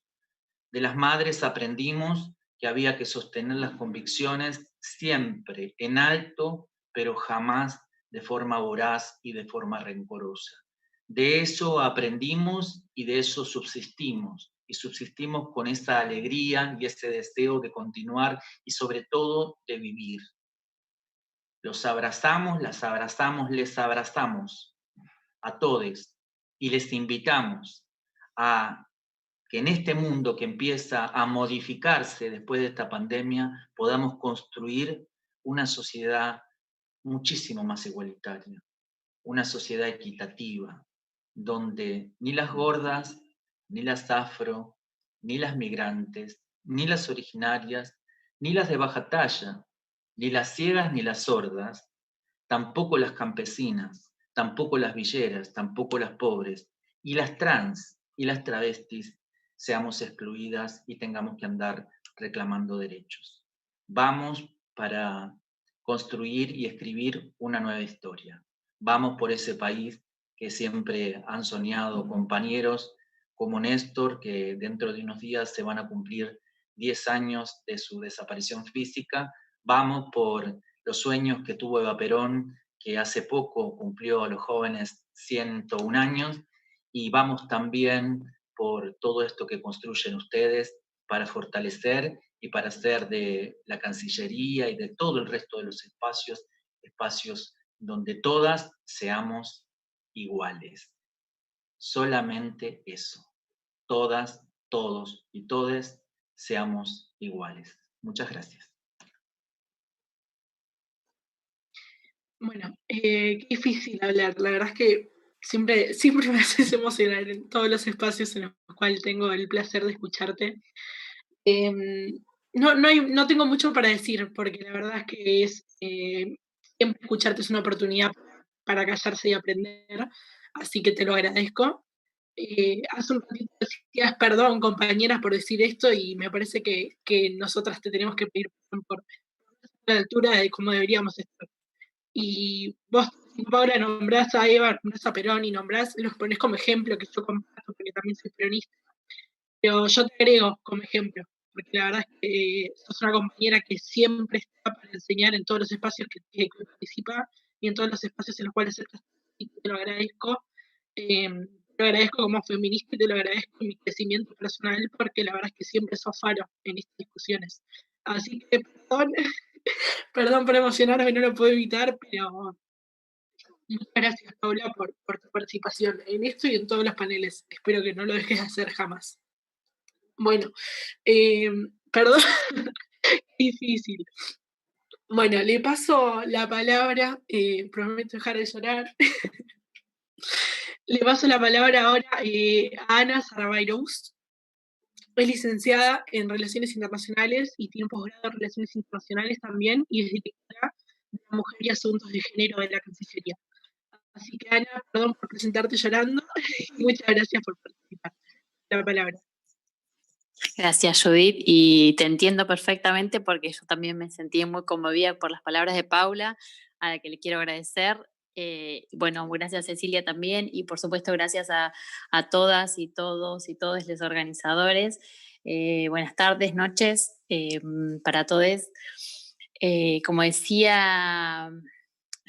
De las madres aprendimos que había que sostener las convicciones siempre en alto, pero jamás de forma voraz y de forma rencorosa. De eso aprendimos y de eso subsistimos. Y subsistimos con esa alegría y ese deseo de continuar y sobre todo de vivir. Los abrazamos, las abrazamos, les abrazamos a todos y les invitamos a que en este mundo que empieza a modificarse después de esta pandemia, podamos construir una sociedad muchísimo más igualitaria, una sociedad equitativa, donde ni las gordas, ni las afro, ni las migrantes, ni las originarias, ni las de baja talla, ni las ciegas ni las sordas, tampoco las campesinas, tampoco las villeras, tampoco las pobres, y las trans y las travestis seamos excluidas y tengamos que andar reclamando derechos. Vamos para construir y escribir una nueva historia. Vamos por ese país que siempre han soñado compañeros como Néstor, que dentro de unos días se van a cumplir 10 años de su desaparición física. Vamos por los sueños que tuvo Eva Perón, que hace poco cumplió a los jóvenes 101 años, y vamos también por todo esto que construyen ustedes para fortalecer y para hacer de la Cancillería y de todo el resto de los espacios, espacios donde todas seamos iguales. Solamente eso. Todas, todos y todes seamos iguales. Muchas gracias. Bueno, qué difícil hablar. La verdad es que siempre me haces emocionar en todos los espacios en los cuales tengo el placer de escucharte. No tengo mucho para decir, porque la verdad es que siempre escucharte es una oportunidad para callarse y aprender, así que te lo agradezco. Hace un ratito decías, perdón, compañeras, por decir esto, y me parece que nosotras te tenemos que pedir por la altura de cómo deberíamos estar. Y vos ahora nombrás a Eva, nombrás a Perón y los ponés como ejemplo, que yo comparto porque también soy peronista, pero yo te agrego como ejemplo, porque la verdad es que sos una compañera que siempre está para enseñar en todos los espacios que participa y en todos los espacios en los cuales estás, y te lo agradezco. Te lo agradezco como feminista y te lo agradezco en mi crecimiento personal, porque la verdad es que siempre sos faro en estas discusiones. Así que perdón, perdón por emocionarme, no lo puedo evitar, pero muchas gracias, Paula, por tu participación en esto y en todos los paneles. Espero que no lo dejes de hacer jamás. Bueno, perdón, difícil. Bueno, le paso la palabra, prometo dejar de llorar. Le paso la palabra ahora a Ana Sarabairos. Es licenciada en Relaciones Internacionales y tiene un posgrado en Relaciones Internacionales también, y es directora de la Mujer y Asuntos de Género de la Cancillería. Así que Ana, perdón por presentarte llorando y muchas gracias por participar. La palabra. Gracias, Judith, y te entiendo perfectamente porque yo también me sentí muy conmovida por las palabras de Paula, a la que le quiero agradecer. Bueno, gracias Cecilia también, y por supuesto gracias a todas y todos y todos los organizadores. Buenas tardes, noches para todos. Como decía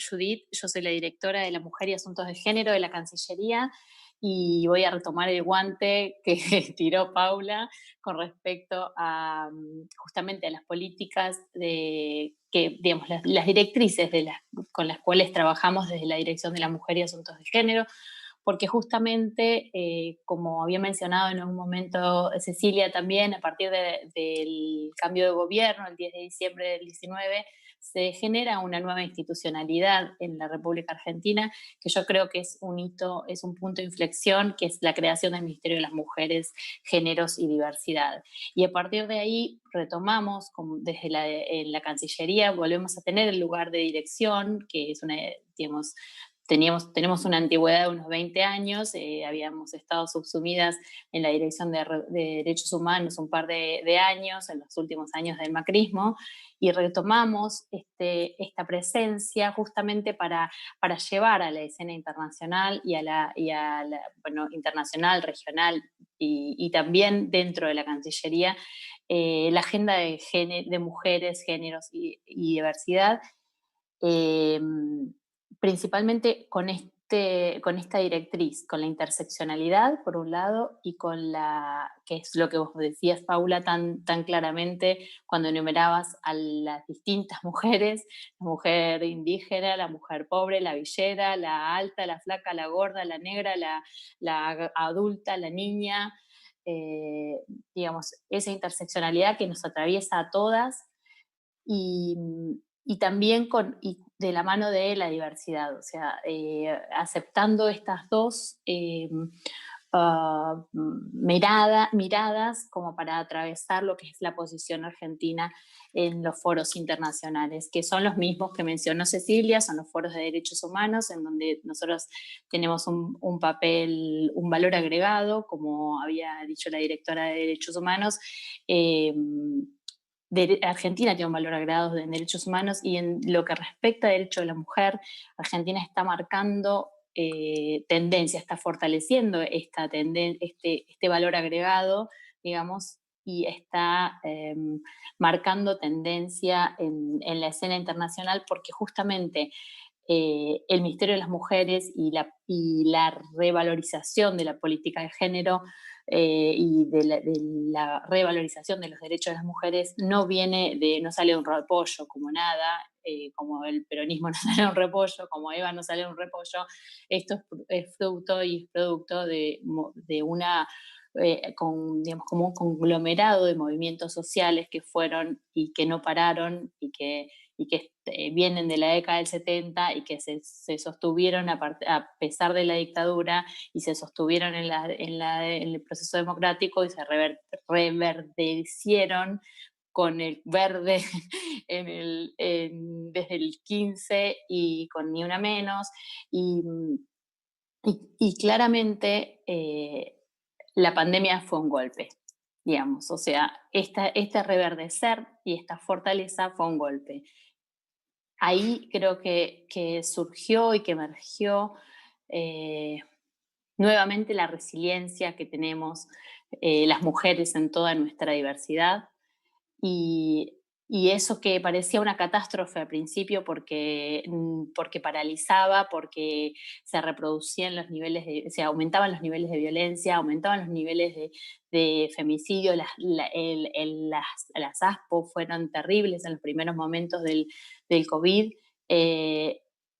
Judith, yo soy la directora de la Mujer y Asuntos de Género de la Cancillería, y voy a retomar el guante que tiró Paula con respecto a justamente a las políticas digamos, las directrices con las cuales trabajamos desde la Dirección de la Mujer y Asuntos de Género, porque justamente, como había mencionado en un momento Cecilia también, a partir del cambio de gobierno, el 10 de diciembre del 19, se genera una nueva institucionalidad en la República Argentina, que yo creo que es un hito, es un punto de inflexión, que es la creación del Ministerio de las Mujeres, Géneros y Diversidad. Y a partir de ahí retomamos, desde en la Cancillería, volvemos a tener el lugar de dirección, que es digamos, tenemos una antigüedad de unos 20 años, habíamos estado subsumidas en la Dirección de Derechos Humanos un par de años, en los últimos años del macrismo, y retomamos esta presencia justamente para llevar a la escena internacional y a la bueno, internacional, regional y también dentro de la Cancillería, la agenda de mujeres, géneros y diversidad, principalmente con esta directriz, con la interseccionalidad, por un lado, y con que es lo que vos decías, Paula, tan claramente cuando enumerabas a las distintas mujeres, la mujer indígena, la mujer pobre, la villera, la alta, la flaca, la gorda, la negra, la adulta, la niña, digamos, esa interseccionalidad que nos atraviesa a todas, y también de la mano de la diversidad, o sea, aceptando estas dos miradas como para atravesar lo que es la posición argentina en los foros internacionales, que son los mismos que mencionó Cecilia, son los foros de derechos humanos, en donde nosotros tenemos un papel, un valor agregado, como había dicho la directora de derechos humanos. Argentina tiene un valor agregado en derechos humanos, y en lo que respecta a derecho de la mujer, Argentina está marcando tendencia, está fortaleciendo este valor agregado, digamos, y está marcando tendencia en la escena internacional, porque justamente el Ministerio de las Mujeres y la revalorización de la política de género y de la revalorización de los derechos de las mujeres no sale de un repollo como nada, como el peronismo no sale de un repollo, como Eva no sale de un repollo. Esto es fruto y es producto de una digamos, como un conglomerado de movimientos sociales que fueron y que no pararon y que vienen de la década del 70 y que se sostuvieron a pesar de la dictadura, y se sostuvieron en el proceso democrático, y se reverdecieron con el verde desde el 15 y con Ni Una Menos, y claramente la pandemia fue un golpe, digamos, o sea, este reverdecer y esta fortaleza fue un golpe. Ahí creo que surgió y que emergió nuevamente la resiliencia que tenemos las mujeres en toda nuestra diversidad, y eso que parecía una catástrofe al principio porque paralizaba, porque se reproducían los niveles se aumentaban los niveles de violencia, aumentaban los niveles de femicidio, las ASPO fueron terribles en los primeros momentos del COVID.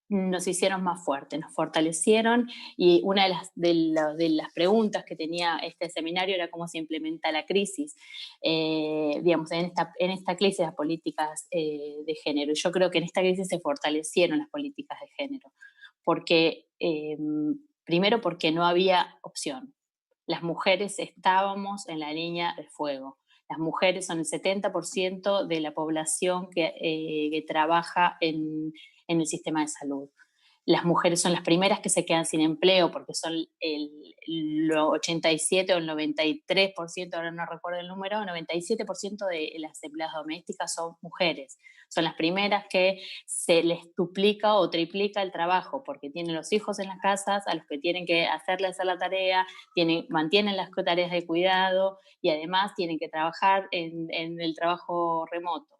Nos hicieron más fuertes, nos fortalecieron, y una de las preguntas que tenía este seminario era cómo se implementa la crisis, digamos, en esta crisis las políticas de género. Y yo creo que en esta crisis se fortalecieron las políticas de género, porque primero porque no había opción. Las mujeres estábamos en la línea de fuego. Las mujeres son el 70% de la población que trabaja en el sistema de salud. Las mujeres son las primeras que se quedan sin empleo porque son el 87 o el 93%, ahora no recuerdo el número, 97% de las empleadas domésticas son mujeres. Son las primeras que se les duplica o triplica el trabajo porque tienen los hijos en las casas a los que tienen que hacer la tarea, mantienen las tareas de cuidado y además tienen que trabajar en el trabajo remoto.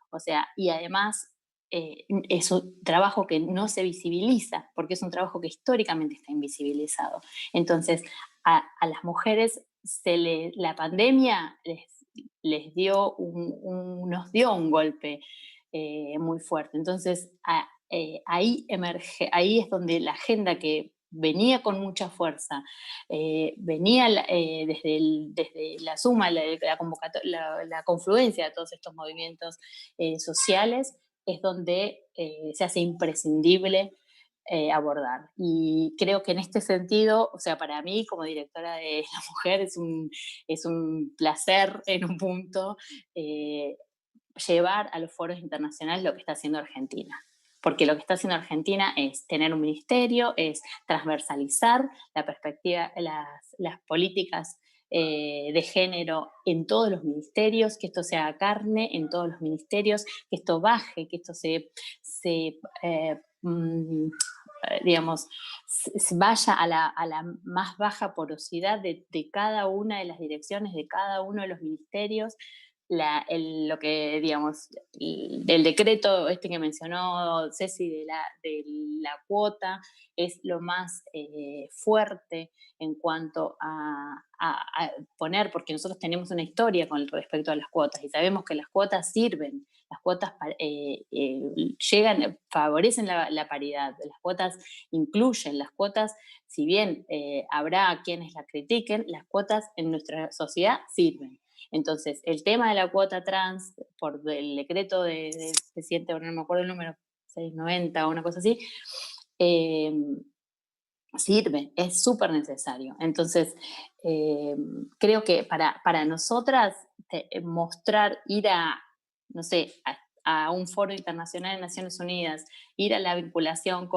O sea, y además es un trabajo que no se visibiliza, porque es un trabajo que históricamente está invisibilizado. Entonces, a las mujeres la pandemia nos dio un golpe muy fuerte. Entonces, ahí es donde la agenda que venía con mucha fuerza, venía desde la suma, la confluencia de todos estos movimientos sociales, es donde se hace imprescindible abordar. Y creo que en este sentido, o sea, para mí como directora de La Mujer es un placer en un punto llevar a los foros internacionales lo que está haciendo Argentina. Porque lo que está haciendo Argentina es tener un ministerio, es transversalizar la perspectiva, las políticas de género en todos los ministerios, que esto sea carne en todos los ministerios, que esto baje, que esto digamos, vaya a la más baja porosidad de cada una de las direcciones, de cada uno de los ministerios. Lo que, digamos, el decreto este que mencionó Ceci de la cuota es lo más fuerte en cuanto a poner, porque nosotros tenemos una historia con respecto a las cuotas y sabemos que las cuotas sirven, las cuotas favorecen la paridad, las cuotas incluyen, las cuotas, si bien habrá quienes las critiquen, las cuotas en nuestra sociedad sirven. Entonces, el tema de la cuota trans, por el decreto del presidente, no me acuerdo el número, 690 o una cosa así, sirve, es súper necesario. Entonces, creo que para nosotras mostrar, ir a, no sé, a un foro internacional de Naciones Unidas, ir a la vinculación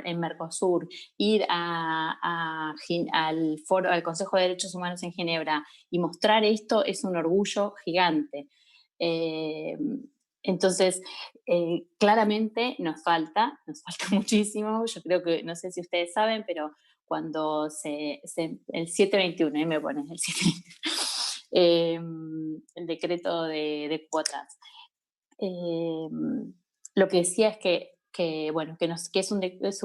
en Mercosur, ir al Consejo de Derechos Humanos en Ginebra y mostrar esto es un orgullo gigante. Entonces, claramente nos falta muchísimo. Yo creo que, no sé si ustedes saben, pero cuando el 721, ahí me ponen el 721, el decreto de cuotas, lo que decía es que es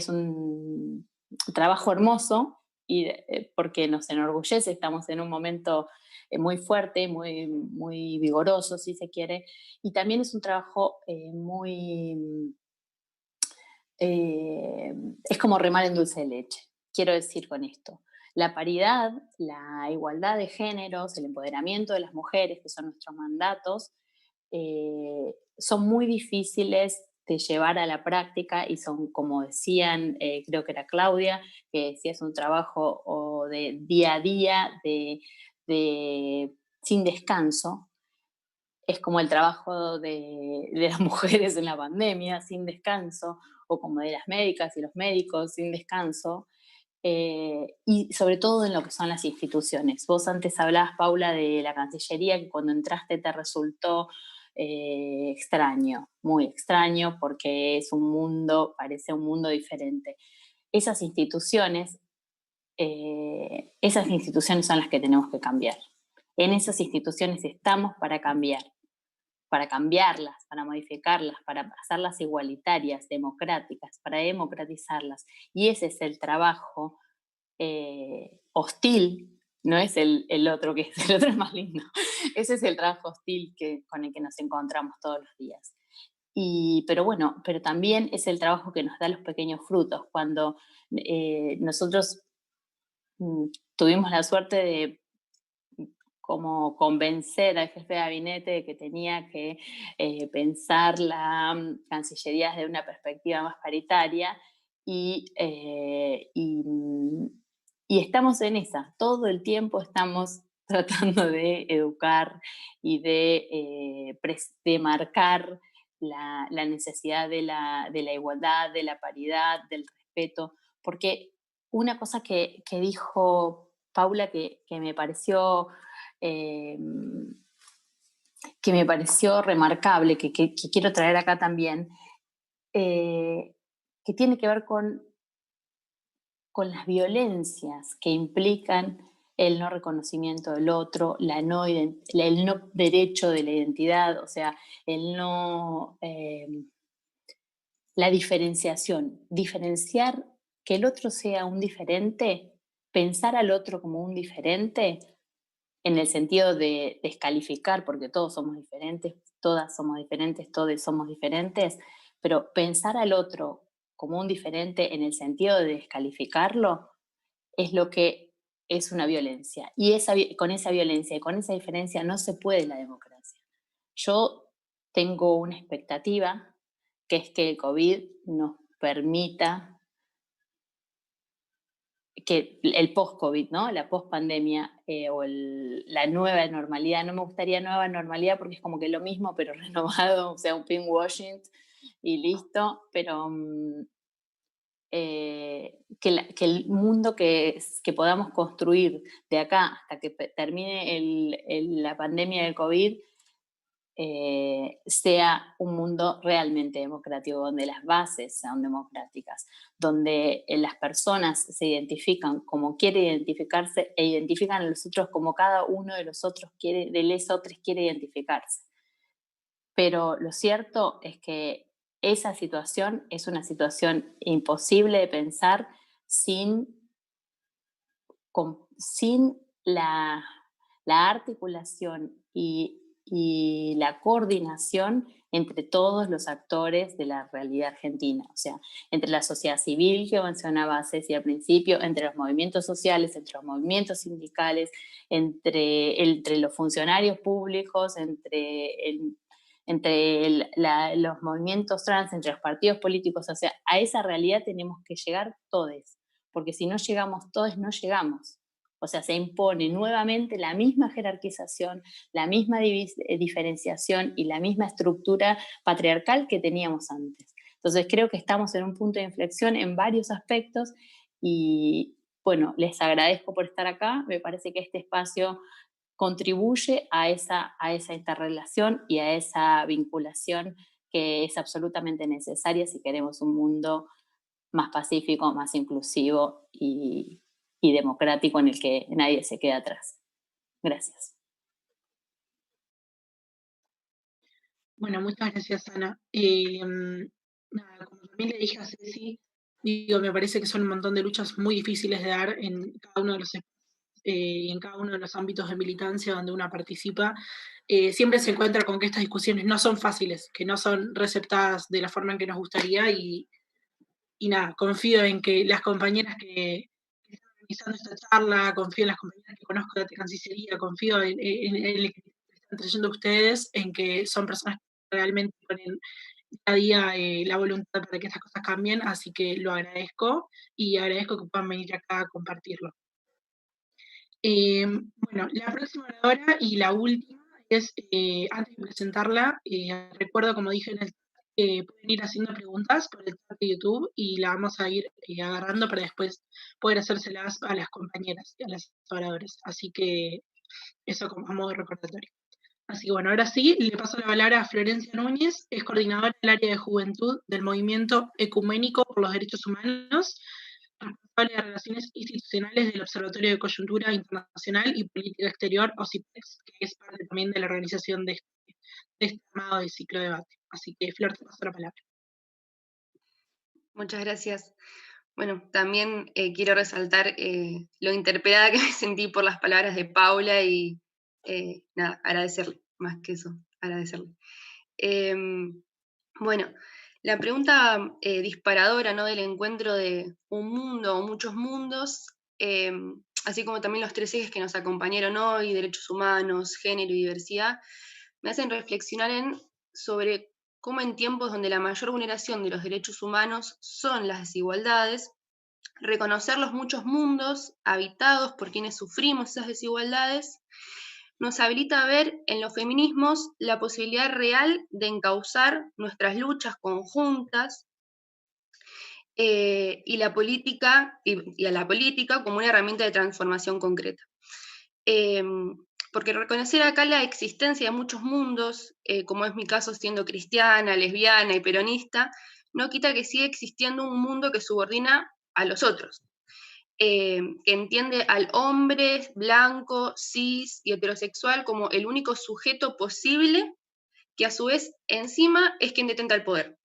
un trabajo hermoso y porque nos enorgullece, estamos en un momento muy fuerte, muy, muy vigoroso, si se quiere, y también es un trabajo es como remar en dulce de leche. Quiero decir con esto, la paridad, la igualdad de géneros, el empoderamiento de las mujeres, que son nuestros mandatos, son muy difíciles de llevar a la práctica y son, como decían, creo que era Claudia, que decía, es un trabajo de día a día, sin descanso. Es como el trabajo de las mujeres en la pandemia, sin descanso, o como de las médicas y los médicos, sin descanso. Y sobre todo en lo que son las instituciones. Vos antes hablabas, Paula, de la Cancillería, que cuando entraste te resultó extraño, muy extraño, porque parece un mundo diferente. Esas instituciones son las que tenemos que cambiar. En esas instituciones estamos para cambiarlas, para modificarlas, para hacerlas igualitarias, democráticas, para democratizarlas. Y ese es el trabajo hostil, no es el otro, que el otro es más lindo. Ese es el trabajo hostil con el que nos encontramos todos los días. Pero también es el trabajo que nos da los pequeños frutos. Cuando nosotros tuvimos la suerte de como convencer al jefe de gabinete de que tenía que pensar la Cancillería desde una perspectiva más paritaria y estamos en esa, todo el tiempo estamos tratando de educar y de marcar la necesidad de la igualdad, de la paridad, del respeto, porque una cosa que dijo Paula que me pareció eh, remarcable, que quiero traer acá también, que tiene que ver con las violencias que implican el no reconocimiento del otro, el no derecho de la identidad, o sea, la diferenciación, diferenciar que el otro sea un diferente, pensar al otro como un diferente, en el sentido de descalificar, porque todos somos diferentes, todas somos diferentes, todos somos diferentes, pero pensar al otro como un diferente en el sentido de descalificarlo es lo que es una violencia. Y con esa violencia y con esa diferencia no se puede la democracia. Yo tengo una expectativa, que es que el COVID nos permita que el post-COVID, ¿no? La post-pandemia o la nueva normalidad. No me gustaría nueva normalidad porque es como que lo mismo, pero renovado, o sea, un pinkwashing y listo, pero que el mundo que podamos construir de acá hasta que termine la pandemia del COVID sea un mundo realmente democrático, donde las bases sean democráticas, donde las personas se identifican como quiere identificarse e identifican a los otros como cada uno de los otros quiere identificarse. Pero lo cierto es que esa situación es una situación imposible de pensar sin la articulación y la coordinación entre todos los actores de la realidad argentina, o sea, entre la sociedad civil que mencionaba Ceci al principio, entre los movimientos sociales, entre los movimientos sindicales, entre los funcionarios públicos, entre los movimientos trans, entre los partidos políticos, o sea, a esa realidad tenemos que llegar todos, porque si no llegamos todos, no llegamos. O sea, se impone nuevamente la misma jerarquización, la misma diferenciación y la misma estructura patriarcal que teníamos antes. Entonces creo que estamos en un punto de inflexión en varios aspectos y bueno, les agradezco por estar acá. Me parece que este espacio contribuye a esa interrelación y a esa vinculación que es absolutamente necesaria si queremos un mundo más pacífico, más inclusivo y democrático en el que nadie se quede atrás. Gracias. Bueno, muchas gracias, Ana. Nada, como también le dije a Ceci, me parece que son un montón de luchas muy difíciles de dar en cada uno de los en cada uno de los ámbitos de militancia donde uno participa. Siempre se encuentra con que estas discusiones no son fáciles, que no son receptadas de la forma en que nos gustaría y nada, confío en que las compañeras que están organizando esta charla, confío en las compañeras que conozco de la Cancillería, confío en el que están trayendo ustedes, en que son personas que realmente ponen día a día la voluntad para que estas cosas cambien, así que lo agradezco y agradezco que puedan venir acá a compartirlo. Bueno, la próxima oradora y la última es, antes de presentarla, recuerdo, como dije en el pueden ir haciendo preguntas por el chat de YouTube y la vamos a ir agarrando para después poder hacérselas a las compañeras y a las oradoras. Así que eso como a modo de recordatorio. Así que bueno, ahora sí, le paso la palabra a Florencia Núñez, es coordinadora del área de juventud del Movimiento Ecuménico por los Derechos Humanos, responsable de Relaciones Institucionales del Observatorio de Coyuntura Internacional y Política Exterior, OSIPEX, que es parte también de la organización de este armado de ciclo de debate. Así que, Flor, te paso la palabra. Muchas gracias. Bueno, también quiero resaltar lo interpelada que me sentí por las palabras de Paula y nada, agradecerle, más que eso, agradecerle. Bueno, la pregunta disparadora, ¿no?, del encuentro de un mundo o muchos mundos, así como también los 3 ejes que nos acompañaron hoy, derechos humanos, género y diversidad, me hacen reflexionar sobre cómo en tiempos donde la mayor vulneración de los derechos humanos son las desigualdades, reconocer los muchos mundos habitados por quienes sufrimos esas desigualdades nos habilita a ver en los feminismos la posibilidad real de encauzar nuestras luchas conjuntas y a la política como una herramienta de transformación concreta. Porque reconocer acá la existencia de muchos mundos, como es mi caso siendo cristiana, lesbiana y peronista, no quita que sigue existiendo un mundo que subordina a los otros, que entiende al hombre blanco, cis y heterosexual como el único sujeto posible, que a su vez encima es quien detenta el poder.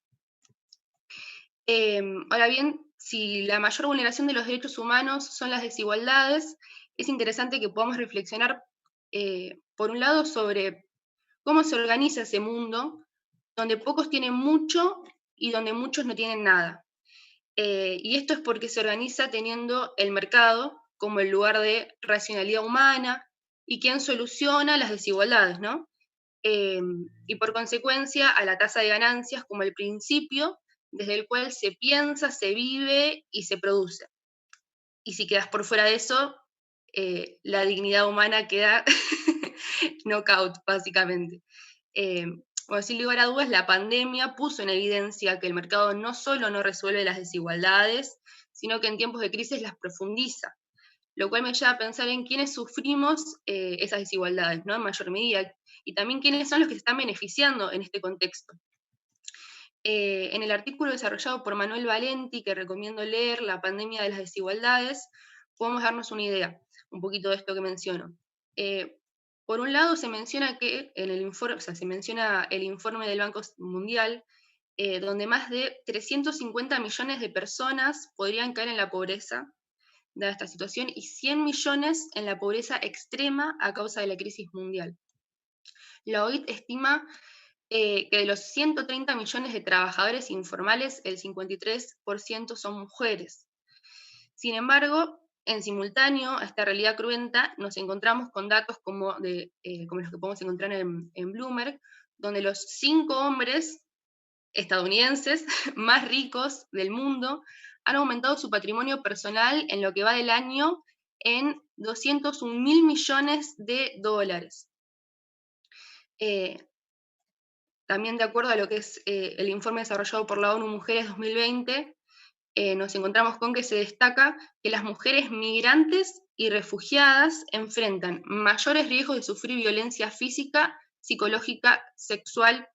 Ahora bien, si la mayor vulneración de los derechos humanos son las desigualdades, es interesante que podamos reflexionar, por un lado, sobre cómo se organiza ese mundo, donde pocos tienen mucho y donde muchos no tienen nada. Y esto es porque se organiza teniendo el mercado como el lugar de racionalidad humana y quien soluciona las desigualdades, ¿no? Y por consecuencia a la tasa de ganancias como el principio desde el cual se piensa, se vive y se produce. Y si quedas por fuera de eso, la dignidad humana queda knockout, básicamente. Bueno, sin lugar a dudas, la pandemia puso en evidencia que el mercado no solo no resuelve las desigualdades, sino que en tiempos de crisis las profundiza, lo cual me lleva a pensar en quiénes sufrimos esas desigualdades, ¿no? En mayor medida, y también quiénes son los que se están beneficiando en este contexto. En el artículo desarrollado por Manuel Valenti, que recomiendo leer, La pandemia de las desigualdades, podemos darnos una idea, un poquito de esto que menciono. Por un lado se menciona que en el informe, se menciona el informe del Banco Mundial, donde más de 350 millones de personas podrían caer en la pobreza, dada esta situación, y 100 millones en la pobreza extrema a causa de la crisis mundial. La OIT estima que de los 130 millones de trabajadores informales, el 53% son mujeres. Sin embargo, en simultáneo a esta realidad cruenta, nos encontramos con datos como los que podemos encontrar en Bloomberg, donde los 5 hombres estadounidenses más ricos del mundo han aumentado su patrimonio personal en lo que va del año en 201.000 millones de dólares. También de acuerdo a lo que es el informe desarrollado por la ONU Mujeres 2020, nos encontramos con que se destaca que las mujeres migrantes y refugiadas enfrentan mayores riesgos de sufrir violencia física, psicológica, sexual,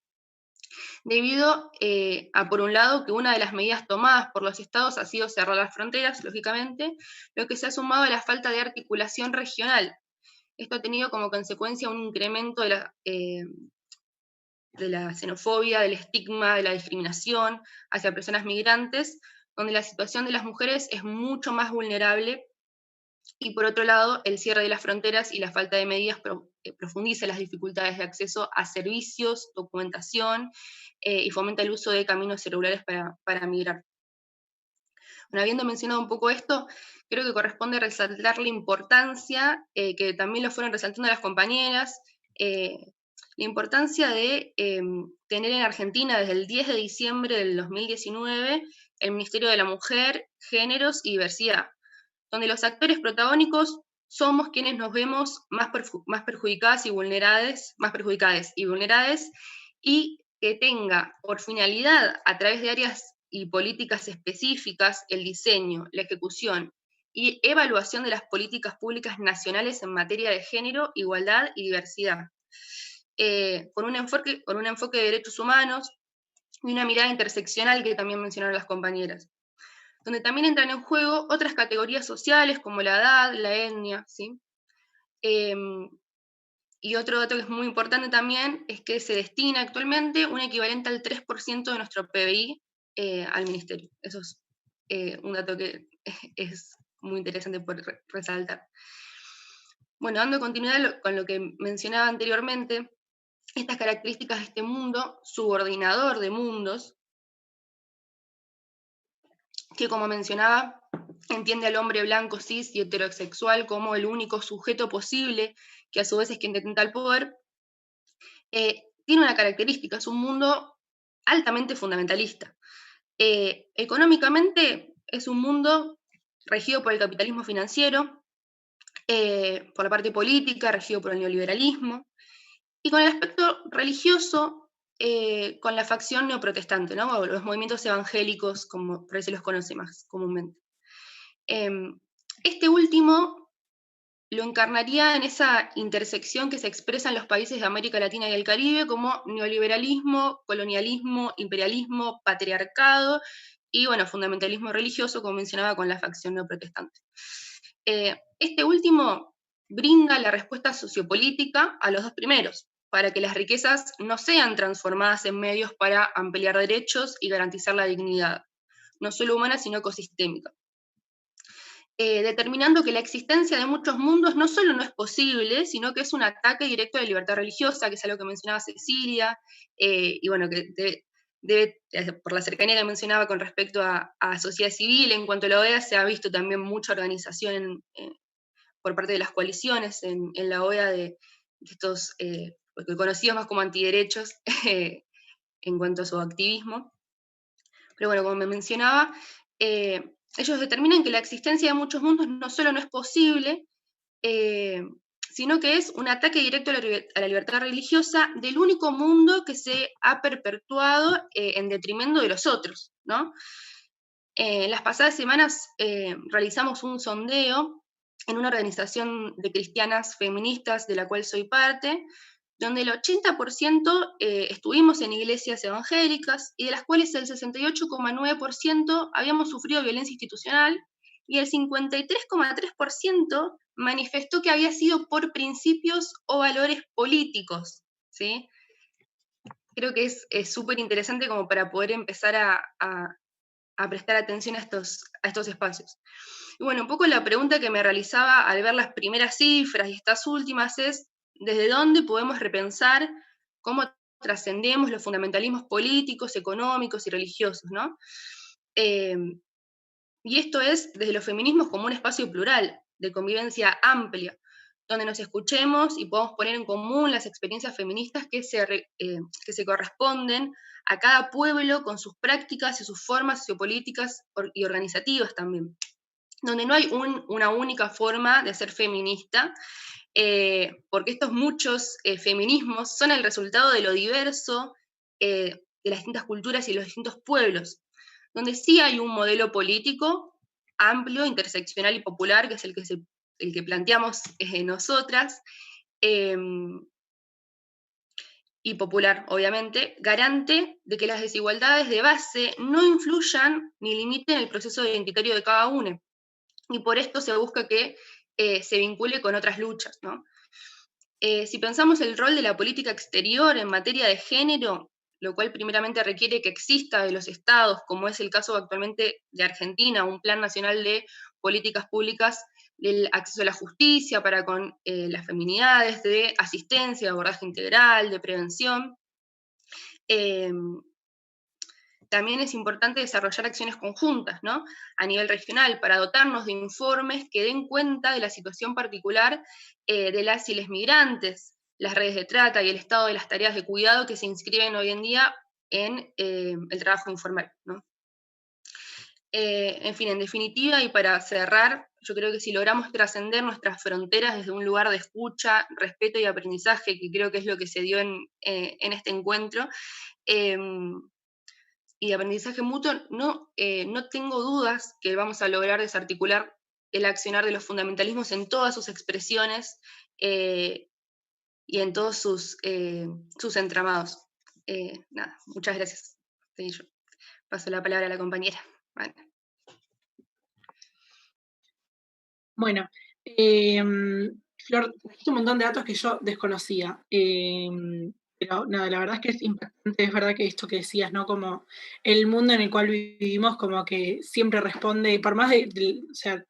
debido a, por un lado, que una de las medidas tomadas por los estados ha sido cerrar las fronteras, lógicamente, lo que se ha sumado a la falta de articulación regional. Esto ha tenido como consecuencia un incremento de la xenofobia, del estigma, de la discriminación hacia personas migrantes, donde la situación de las mujeres es mucho más vulnerable, y por otro lado, el cierre de las fronteras y la falta de medidas profundiza las dificultades de acceso a servicios, documentación, y fomenta el uso de caminos irregulares para migrar. Bueno, habiendo mencionado un poco esto, creo que corresponde resaltar la importancia, que también lo fueron resaltando las compañeras, la importancia de tener en Argentina desde el 10 de diciembre del 2019 el Ministerio de la Mujer, Géneros y Diversidad, donde los actores protagónicos somos quienes nos vemos más perjudicadas y vulneradas, y que tenga por finalidad, a través de áreas y políticas específicas, el diseño, la ejecución y evaluación de las políticas públicas nacionales en materia de género, igualdad y diversidad, con un enfoque de derechos humanos y una mirada interseccional que también mencionaron las compañeras, donde también entran en juego otras categorías sociales como la edad, la etnia, ¿sí? Y otro dato que es muy importante también es que se destina actualmente un equivalente al 3% de nuestro PBI al ministerio. Eso es un dato que es muy interesante por resaltar. Bueno, dando continuidad con lo que mencionaba anteriormente, estas características de este mundo, subordinador de mundos, que como mencionaba, entiende al hombre blanco, cis y heterosexual como el único sujeto posible, que a su vez es quien detenta el poder, tiene una característica, es un mundo altamente fundamentalista. Económicamente es un mundo regido por el capitalismo financiero, por la parte política, regido por el neoliberalismo, y con el aspecto religioso, con la facción neoprotestante, ¿no? O los movimientos evangélicos, como por ahí se los conoce más comúnmente. Este último lo encarnaría en esa intersección que se expresa en los países de América Latina y el Caribe como neoliberalismo, colonialismo, imperialismo, patriarcado y, bueno, fundamentalismo religioso, como mencionaba, con la facción neoprotestante. Este último brinda la respuesta sociopolítica a los dos primeros, para que las riquezas no sean transformadas en medios para ampliar derechos y garantizar la dignidad, no solo humana, sino ecosistémica. Determinando que la existencia de muchos mundos no solo no es posible, sino que es un ataque directo a la libertad religiosa, que es algo que mencionaba Cecilia, y bueno, que debe, por la cercanía que mencionaba con respecto a sociedad civil, en cuanto a la OEA se ha visto también mucha organización por parte de las coaliciones en la OEA de estos, conocidos más como antiderechos, en cuanto a su activismo. Pero bueno, como me mencionaba, ellos determinan que la existencia de muchos mundos no solo no es posible, sino que es un ataque directo a la libertad religiosa del único mundo que se ha perpetuado en detrimento de los otros, ¿no? Las pasadas semanas realizamos un sondeo en una organización de cristianas feministas de la cual soy parte, donde el 80% estuvimos en iglesias evangélicas y de las cuales el 68,9% habíamos sufrido violencia institucional y el 53,3% manifestó que había sido por principios o valores políticos, ¿sí? Creo que es súper interesante como para poder empezar a prestar atención a estos espacios. Y bueno, un poco la pregunta que me realizaba al ver las primeras cifras y estas últimas es, ¿desde dónde podemos repensar cómo trascendemos los fundamentalismos políticos, económicos y religiosos, ¿no? Y esto es desde los feminismos como un espacio plural, de convivencia amplia, donde nos escuchemos y podamos poner en común las experiencias feministas que se corresponden a cada pueblo con sus prácticas y sus formas sociopolíticas y organizativas también, donde no hay una única forma de ser feminista, porque estos muchos feminismos son el resultado de lo diverso de las distintas culturas y los distintos pueblos, donde sí hay un modelo político amplio, interseccional y popular, que es el que planteamos nosotras, y popular, obviamente, garante de que las desigualdades de base no influyan ni limiten el proceso identitario de cada uno. Y por esto se busca que se vincule con otras luchas, ¿no? Si pensamos el rol de la política exterior en materia de género, lo cual primeramente requiere que exista de los estados, como es el caso actualmente de Argentina, un plan nacional de políticas públicas del acceso a la justicia para con las feminidades, de asistencia, de abordaje integral, de prevención. También es importante desarrollar acciones conjuntas, ¿no? A nivel regional, para dotarnos de informes que den cuenta de la situación particular de las y les migrantes, las redes de trata y el estado de las tareas de cuidado que se inscriben hoy en día en el trabajo informal, ¿no? En fin, en definitiva, y para cerrar, yo creo que si logramos trascender nuestras fronteras desde un lugar de escucha, respeto y aprendizaje, que creo que es lo que se dio en este encuentro, y de aprendizaje mutuo, no tengo dudas que vamos a lograr desarticular el accionar de los fundamentalismos en todas sus expresiones y en todos sus entramados. Nada, muchas gracias. Sí, yo paso la palabra a la compañera. Bueno, Flor, trajiste un montón de datos que yo desconocía. Pero nada, la verdad es que es impactante, es verdad que esto que decías, ¿no? Como el mundo en el cual vivimos, como que siempre responde, por más o sea,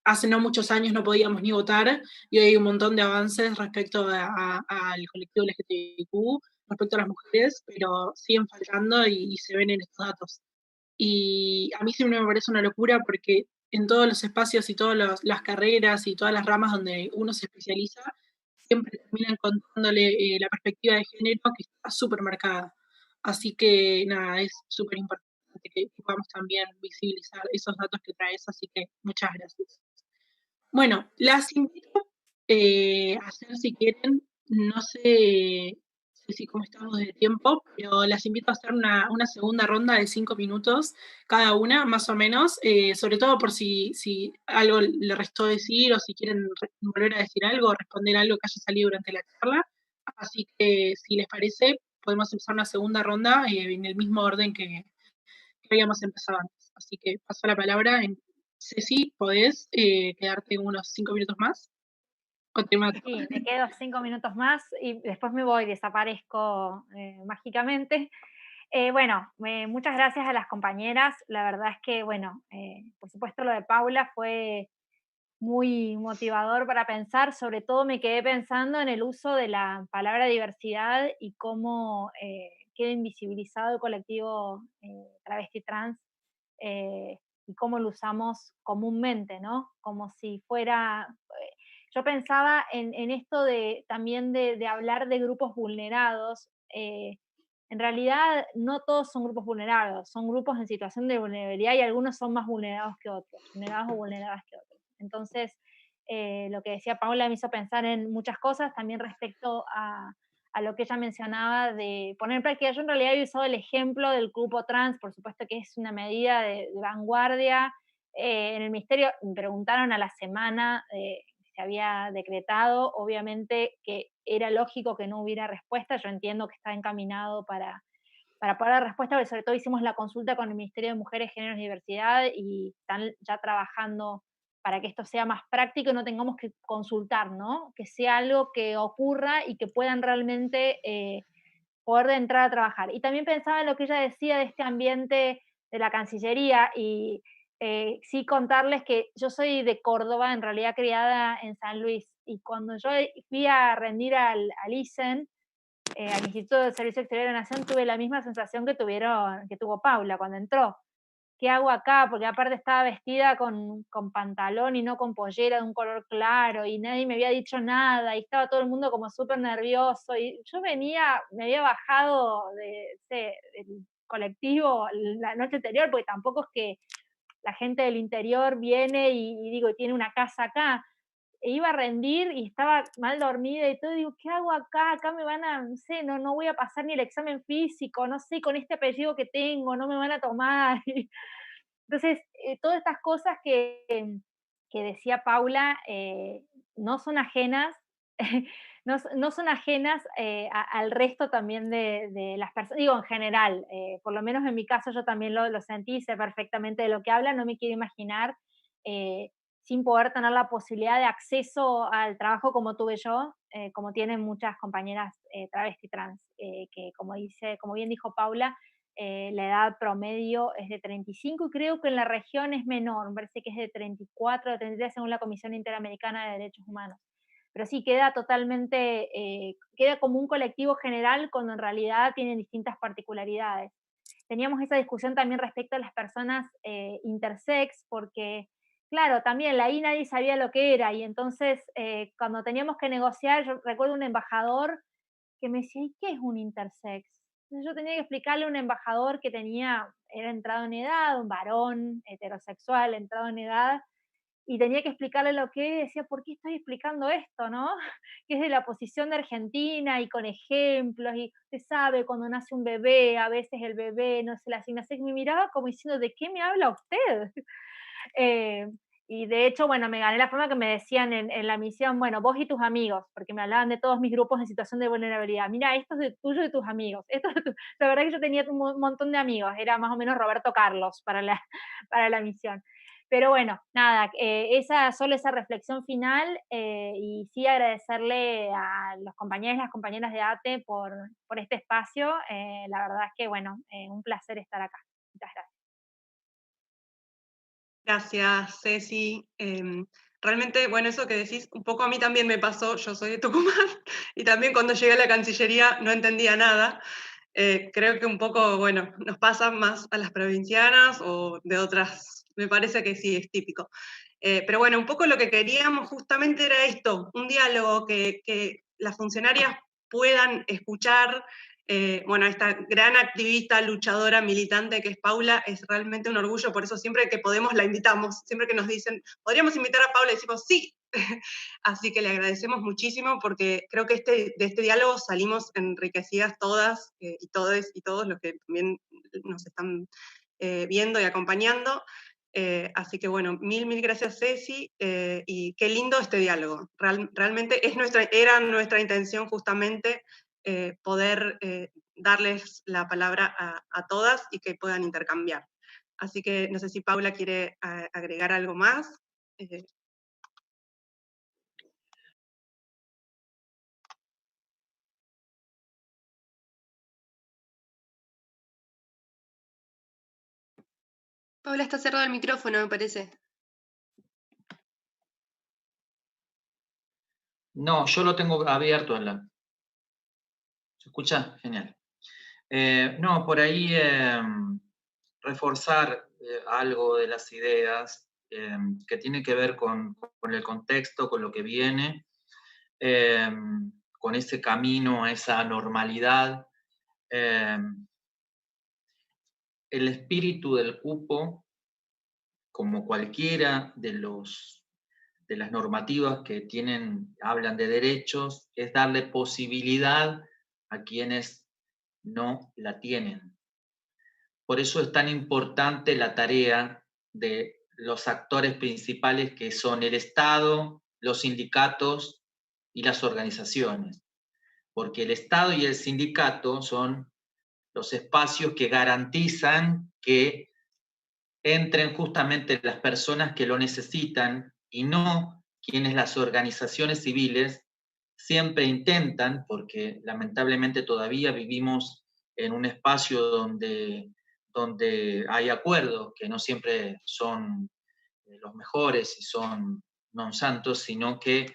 hace no muchos años no podíamos ni votar, y hoy hay un montón de avances respecto al colectivo LGTBIQ, respecto a las mujeres, pero siguen faltando y se ven en estos datos. Y a mí siempre me parece una locura porque en todos los espacios y todas las carreras y todas las ramas donde uno se especializa, siempre terminan contándole la perspectiva de género que está súper marcada. Así que nada, es súper importante que podamos también visibilizar esos datos que traes, así que muchas gracias. Bueno, las invito a hacer, si quieren, no sé si cómo estamos de tiempo, pero las invito a hacer una segunda ronda de 5 minutos cada una, más o menos, sobre todo por si algo le restó decir o si quieren volver a decir algo o responder algo que haya salido durante la charla. Así que, si les parece, podemos empezar una segunda ronda en el mismo orden que habíamos empezado antes. Así que paso la palabra. Ceci, ¿podés quedarte unos 5 minutos más? Sí, me quedo 5 minutos más y después me voy, desaparezco mágicamente. Bueno, muchas gracias a las compañeras. La verdad es que, bueno, por supuesto lo de Paula fue muy motivador para pensar. Sobre todo me quedé pensando en el uso de la palabra diversidad y cómo queda invisibilizado el colectivo travesti trans, y cómo lo usamos comúnmente, ¿no? Como si fuera... Yo pensaba en esto también de hablar de grupos vulnerados. En realidad no todos son grupos vulnerados, son grupos en situación de vulnerabilidad y algunos son más vulnerados que otros, vulnerados o vulneradas que otros. Entonces, lo que decía Paula me hizo pensar en muchas cosas, también respecto a lo que ella mencionaba de poner en práctica. Yo en realidad he usado el ejemplo del cupo trans, por supuesto que es una medida de vanguardia. En el Ministerio me preguntaron a la semana se había decretado, obviamente que era lógico que no hubiera respuesta. Yo entiendo que está encaminado para poder dar respuesta, pero sobre todo hicimos la consulta con el Ministerio de Mujeres, Géneros y Diversidad y están ya trabajando para que esto sea más práctico y no tengamos que consultar, ¿no? Que sea algo que ocurra y que puedan realmente poder entrar a trabajar. Y también pensaba en lo que ella decía de este ambiente de la Cancillería y sí contarles que yo soy de Córdoba, en realidad criada en San Luis, y cuando yo fui a rendir al ISEN, al Instituto de Servicio Exterior de la Nación, tuve la misma sensación que tuvo Paula cuando entró. ¿Qué hago acá? Porque aparte estaba vestida con pantalón y no con pollera de un color claro, y nadie me había dicho nada, y estaba todo el mundo como súper nervioso, y yo me había bajado del colectivo la noche anterior, porque tampoco es que la gente del interior viene y digo, tiene una casa acá. E iba a rendir y estaba mal dormida y todo, y digo, ¿qué hago acá? Acá me van a, no sé, no voy a pasar ni el examen físico, no sé, con este apellido que tengo, no me van a tomar. Entonces, todas estas cosas que decía Paula no son ajenas, no son ajenas al resto también de las personas, digo en general, por lo menos en mi caso yo también lo sentí, sé perfectamente de lo que habla, no me quiero imaginar eh, sin poder tener la posibilidad de acceso al trabajo como tuve yo, como tienen muchas compañeras travesti trans, que como bien dijo Paula, la edad promedio es de 35 y creo que en la región es menor, me parece que es de 34 o 33 según la Comisión Interamericana de Derechos Humanos. Pero sí queda totalmente, queda como un colectivo general cuando en realidad tienen distintas particularidades. Teníamos esa discusión también respecto a las personas intersex, porque claro, también ahí nadie sabía lo que era y entonces cuando teníamos que negociar, yo recuerdo un embajador que me decía, ¿y qué es un intersex? Entonces yo tenía que explicarle a un embajador que era entrado en edad, un varón heterosexual entrado en edad, y tenía que explicarle lo que era, y decía, ¿por qué estoy explicando esto, no? Que es de la posición de Argentina y con ejemplos, y usted sabe, cuando nace un bebé, a veces el bebé no se le asigna sexo, me miraba como diciendo, ¿de qué me habla usted? Eh, y de hecho, bueno, me gané la forma que me decían en la misión, bueno, vos y tus amigos, porque me hablaban de todos mis grupos en situación de vulnerabilidad. Mira, esto es de tuyo y tus amigos. La verdad que yo tenía un montón de amigos, era más o menos Roberto Carlos para para la misión. Pero bueno, nada, solo esa reflexión final y sí agradecerle a los compañeros y las compañeras de ATE por este espacio. La verdad es que, bueno, un placer estar acá. Muchas gracias. Gracias, Ceci. Realmente, bueno, eso que decís, un poco a mí también me pasó, yo soy de Tucumán, y también cuando llegué a la Cancillería no entendía nada. Creo que un poco, bueno, nos pasa más a las provincianas o de otras, me parece que sí, es típico. Pero bueno, un poco lo que queríamos justamente era esto, un diálogo que las funcionarias puedan escuchar bueno, esta gran activista, luchadora, militante que es Paula, es realmente un orgullo, por eso siempre que podemos la invitamos, siempre que nos dicen, ¿podríamos invitar a Paula? Decimos, sí. Así que le agradecemos muchísimo porque creo que de este diálogo salimos enriquecidas todas y todos los que también nos están viendo y acompañando. Así que bueno, mil gracias Ceci, y qué lindo este diálogo. Realmente era nuestra intención justamente poder darles la palabra a todas y que puedan intercambiar. Así que no sé si Paula quiere agregar algo más. Paula, está cerrado el micrófono, me parece. No, yo lo tengo abierto. ¿Se escucha? Genial. No, por ahí reforzar algo de las ideas que tiene que ver con el contexto, con lo que viene, con ese camino a esa normalidad. El espíritu del cupo, como cualquiera de las normativas que hablan de derechos, es darle posibilidad a quienes no la tienen. Por eso es tan importante la tarea de los actores principales que son el Estado, los sindicatos y las organizaciones. Porque el Estado y el sindicato son los espacios que garantizan que entren justamente las personas que lo necesitan y no quienes las organizaciones civiles siempre intentan, porque lamentablemente todavía vivimos en un espacio donde hay acuerdos que no siempre son los mejores y son non santos, sino que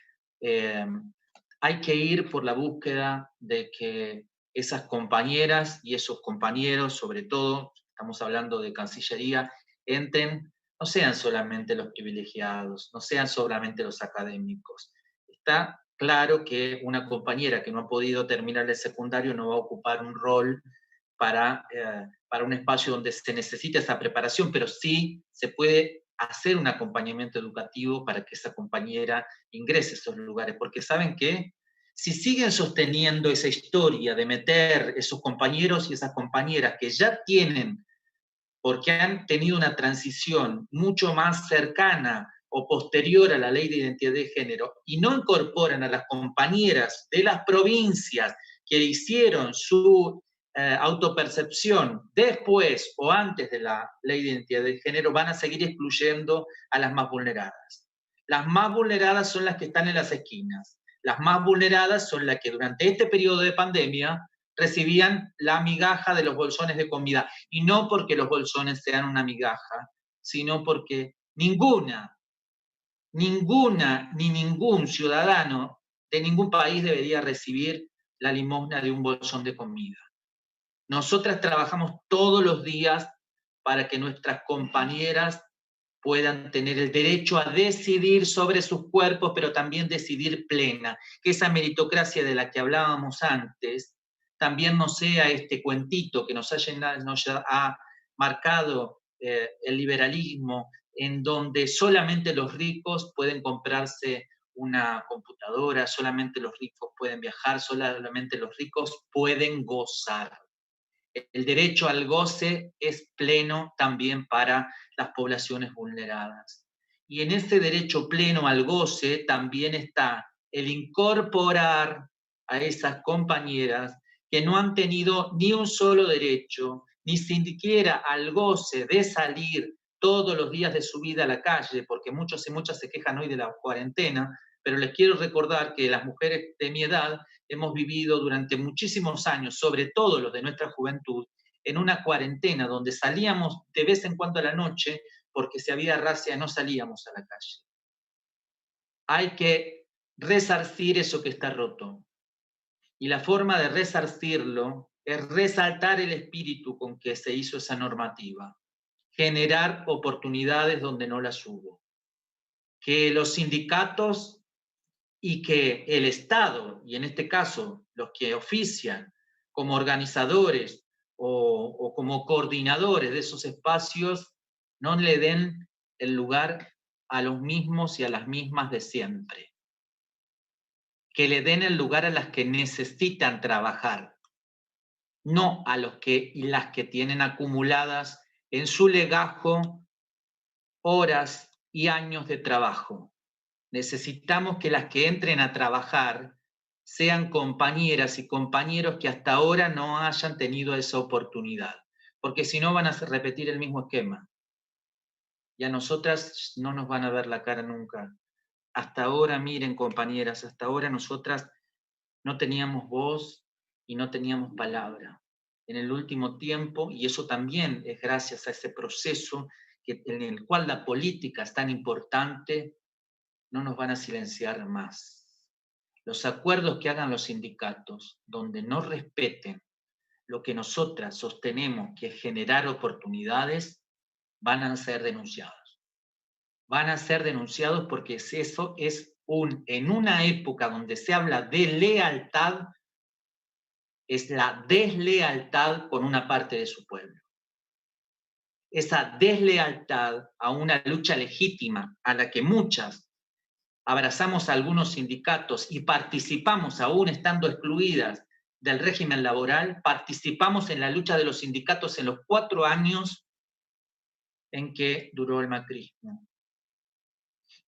hay que ir por la búsqueda de que esas compañeras y esos compañeros, sobre todo, estamos hablando de Cancillería, entren, no sean solamente los privilegiados, no sean solamente los académicos. Está claro que una compañera que no ha podido terminar el secundario no va a ocupar un rol para un espacio donde se necesita esa preparación, pero sí se puede hacer un acompañamiento educativo para que esa compañera ingrese a esos lugares, porque ¿saben qué? Si siguen sosteniendo esa historia de meter esos compañeros y esas compañeras que ya tienen, porque han tenido una transición mucho más cercana o posterior a la ley de identidad de género, y no incorporan a las compañeras de las provincias que hicieron su autopercepción después o antes de la ley de identidad de género, van a seguir excluyendo a las más vulneradas. Las más vulneradas son las que están en las esquinas. Las más vulneradas son las que durante este periodo de pandemia recibían la migaja de los bolsones de comida. Y no porque los bolsones sean una migaja, sino porque ninguna ni ningún ciudadano de ningún país debería recibir la limosna de un bolsón de comida. Nosotras trabajamos todos los días para que nuestras compañeras puedan tener el derecho a decidir sobre sus cuerpos, pero también decidir plena, que esa meritocracia de la que hablábamos antes también no sea este cuentito que nos ha marcado el liberalismo, en donde solamente los ricos pueden comprarse una computadora, solamente los ricos pueden viajar, solamente los ricos pueden gozar. El derecho al goce es pleno también para las poblaciones vulneradas. Y en ese derecho pleno al goce también está el incorporar a esas compañeras que no han tenido ni un solo derecho, ni siquiera al goce de salir todos los días de su vida a la calle, porque muchos y muchas se quejan hoy de la cuarentena, pero les quiero recordar que las mujeres de mi edad hemos vivido durante muchísimos años, sobre todo los de nuestra juventud, en una cuarentena donde salíamos de vez en cuando a la noche, porque si había racia no salíamos a la calle. Hay que resarcir eso que está roto. Y la forma de resarcirlo es resaltar el espíritu con que se hizo esa normativa, generar oportunidades donde no las hubo. Que los sindicatos y que el Estado, y en este caso los que ofician como organizadores o como coordinadores de esos espacios, no le den el lugar a los mismos y a las mismas de siempre. Que le den el lugar a las que necesitan trabajar, no a los que y las que tienen acumuladas en su legajo horas y años de trabajo. Necesitamos que las que entren a trabajar sean compañeras y compañeros que hasta ahora no hayan tenido esa oportunidad, porque si no van a repetir el mismo esquema. Y a nosotras no nos van a ver la cara nunca. Hasta ahora, miren compañeras, hasta ahora nosotras no teníamos voz y no teníamos palabra. En el último tiempo, y eso también es gracias a ese proceso en el cual la política es tan importante, no nos van a silenciar más. Los acuerdos que hagan los sindicatos, donde no respeten lo que nosotras sostenemos, que es generar oportunidades, van a ser denunciados. Van a ser denunciados porque eso es en una época donde se habla de lealtad, es la deslealtad con una parte de su pueblo. Esa deslealtad a una lucha legítima a la que muchas abrazamos a algunos sindicatos y participamos, aún estando excluidas del régimen laboral, participamos en la lucha de los sindicatos en los 4 años en que duró el macrismo.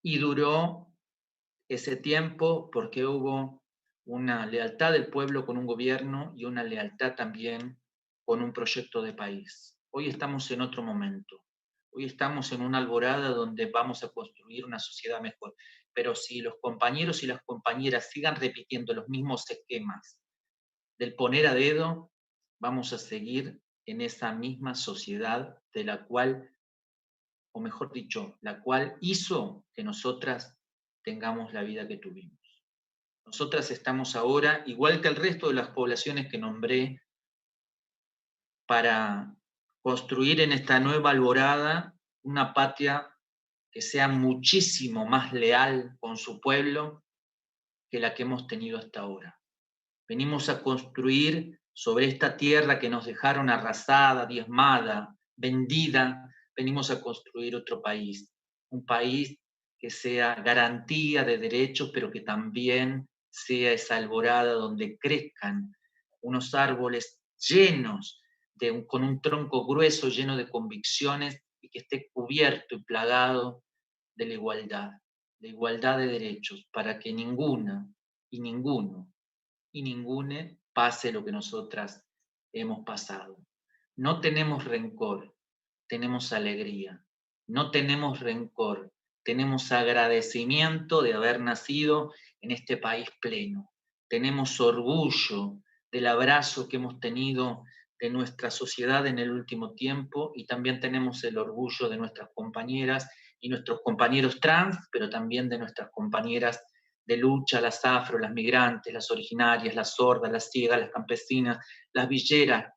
Y duró ese tiempo porque hubo una lealtad del pueblo con un gobierno y una lealtad también con un proyecto de país. Hoy estamos en otro momento. Hoy estamos en una alborada donde vamos a construir una sociedad mejor. Pero si los compañeros y las compañeras sigan repitiendo los mismos esquemas del poner a dedo, vamos a seguir en esa misma sociedad de la cual, o mejor dicho, la cual hizo que nosotras tengamos la vida que tuvimos. Nosotras estamos ahora, igual que el resto de las poblaciones que nombré, para construir en esta nueva alborada una patria que sea muchísimo más leal con su pueblo que la que hemos tenido hasta ahora. Venimos a construir sobre esta tierra que nos dejaron arrasada, diezmada, vendida, venimos a construir otro país, un país que sea garantía de derechos, pero que también sea esa alborada donde crezcan unos árboles llenos, con un tronco grueso, lleno de convicciones, y que esté cubierto y plagado de la igualdad de derechos, para que ninguna y ninguno y ningune pase lo que nosotras hemos pasado. No tenemos rencor, tenemos alegría. No tenemos rencor, tenemos agradecimiento de haber nacido en este país pleno. Tenemos orgullo del abrazo que hemos tenido de nuestra sociedad en el último tiempo, y también tenemos el orgullo de nuestras compañeras y nuestros compañeros trans, pero también de nuestras compañeras de lucha, las afro, las migrantes, las originarias, las sordas, las ciegas, las campesinas, las villeras,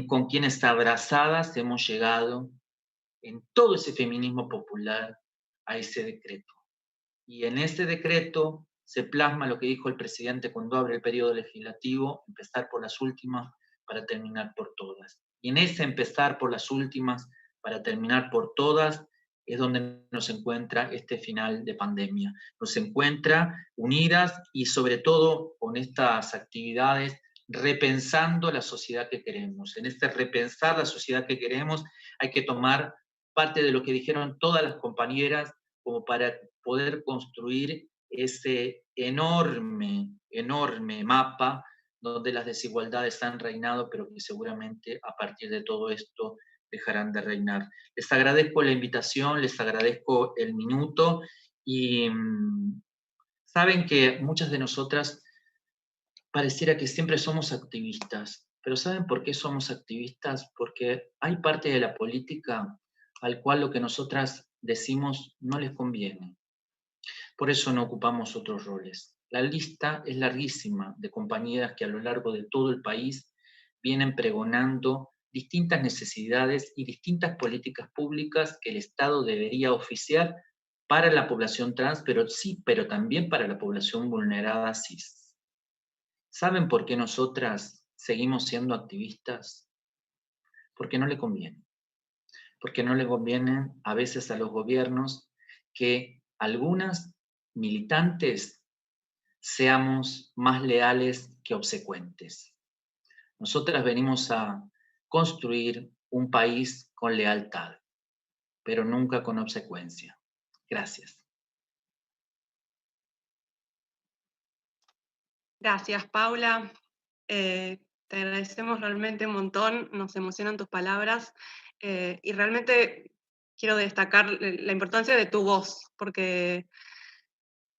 con quienes abrazadas hemos llegado en todo ese feminismo popular a ese decreto. Y en ese decreto se plasma lo que dijo el presidente cuando abre el periodo legislativo: empezar por las últimas para terminar por todas. Y en ese empezar por las últimas para terminar por todas es donde nos encuentra este final de pandemia. Nos encuentra unidas y sobre todo con estas actividades repensando la sociedad que queremos. En este repensar la sociedad que queremos hay que tomar parte de lo que dijeron todas las compañeras como para poder construir ese enorme, enorme mapa donde las desigualdades han reinado, pero que seguramente a partir de todo esto dejarán de reinar. Les agradezco la invitación, les agradezco el minuto, y saben que muchas de nosotras pareciera que siempre somos activistas, pero ¿saben por qué somos activistas? Porque hay parte de la política al cual lo que nosotras decimos no les conviene. Por eso no ocupamos otros roles. La lista es larguísima de compañeras que a lo largo de todo el país vienen pregonando distintas necesidades y distintas políticas públicas que el Estado debería oficiar para la población trans, pero también para la población vulnerada cis. ¿Saben por qué nosotras seguimos siendo activistas? Porque no le conviene. Porque no le conviene a veces a los gobiernos que algunas militantes seamos más leales que obsecuentes. Nosotras venimos a construir un país con lealtad, pero nunca con obsecuencia. Gracias. Gracias, Paula. Te agradecemos realmente un montón, nos emocionan tus palabras y realmente quiero destacar la importancia de tu voz, porque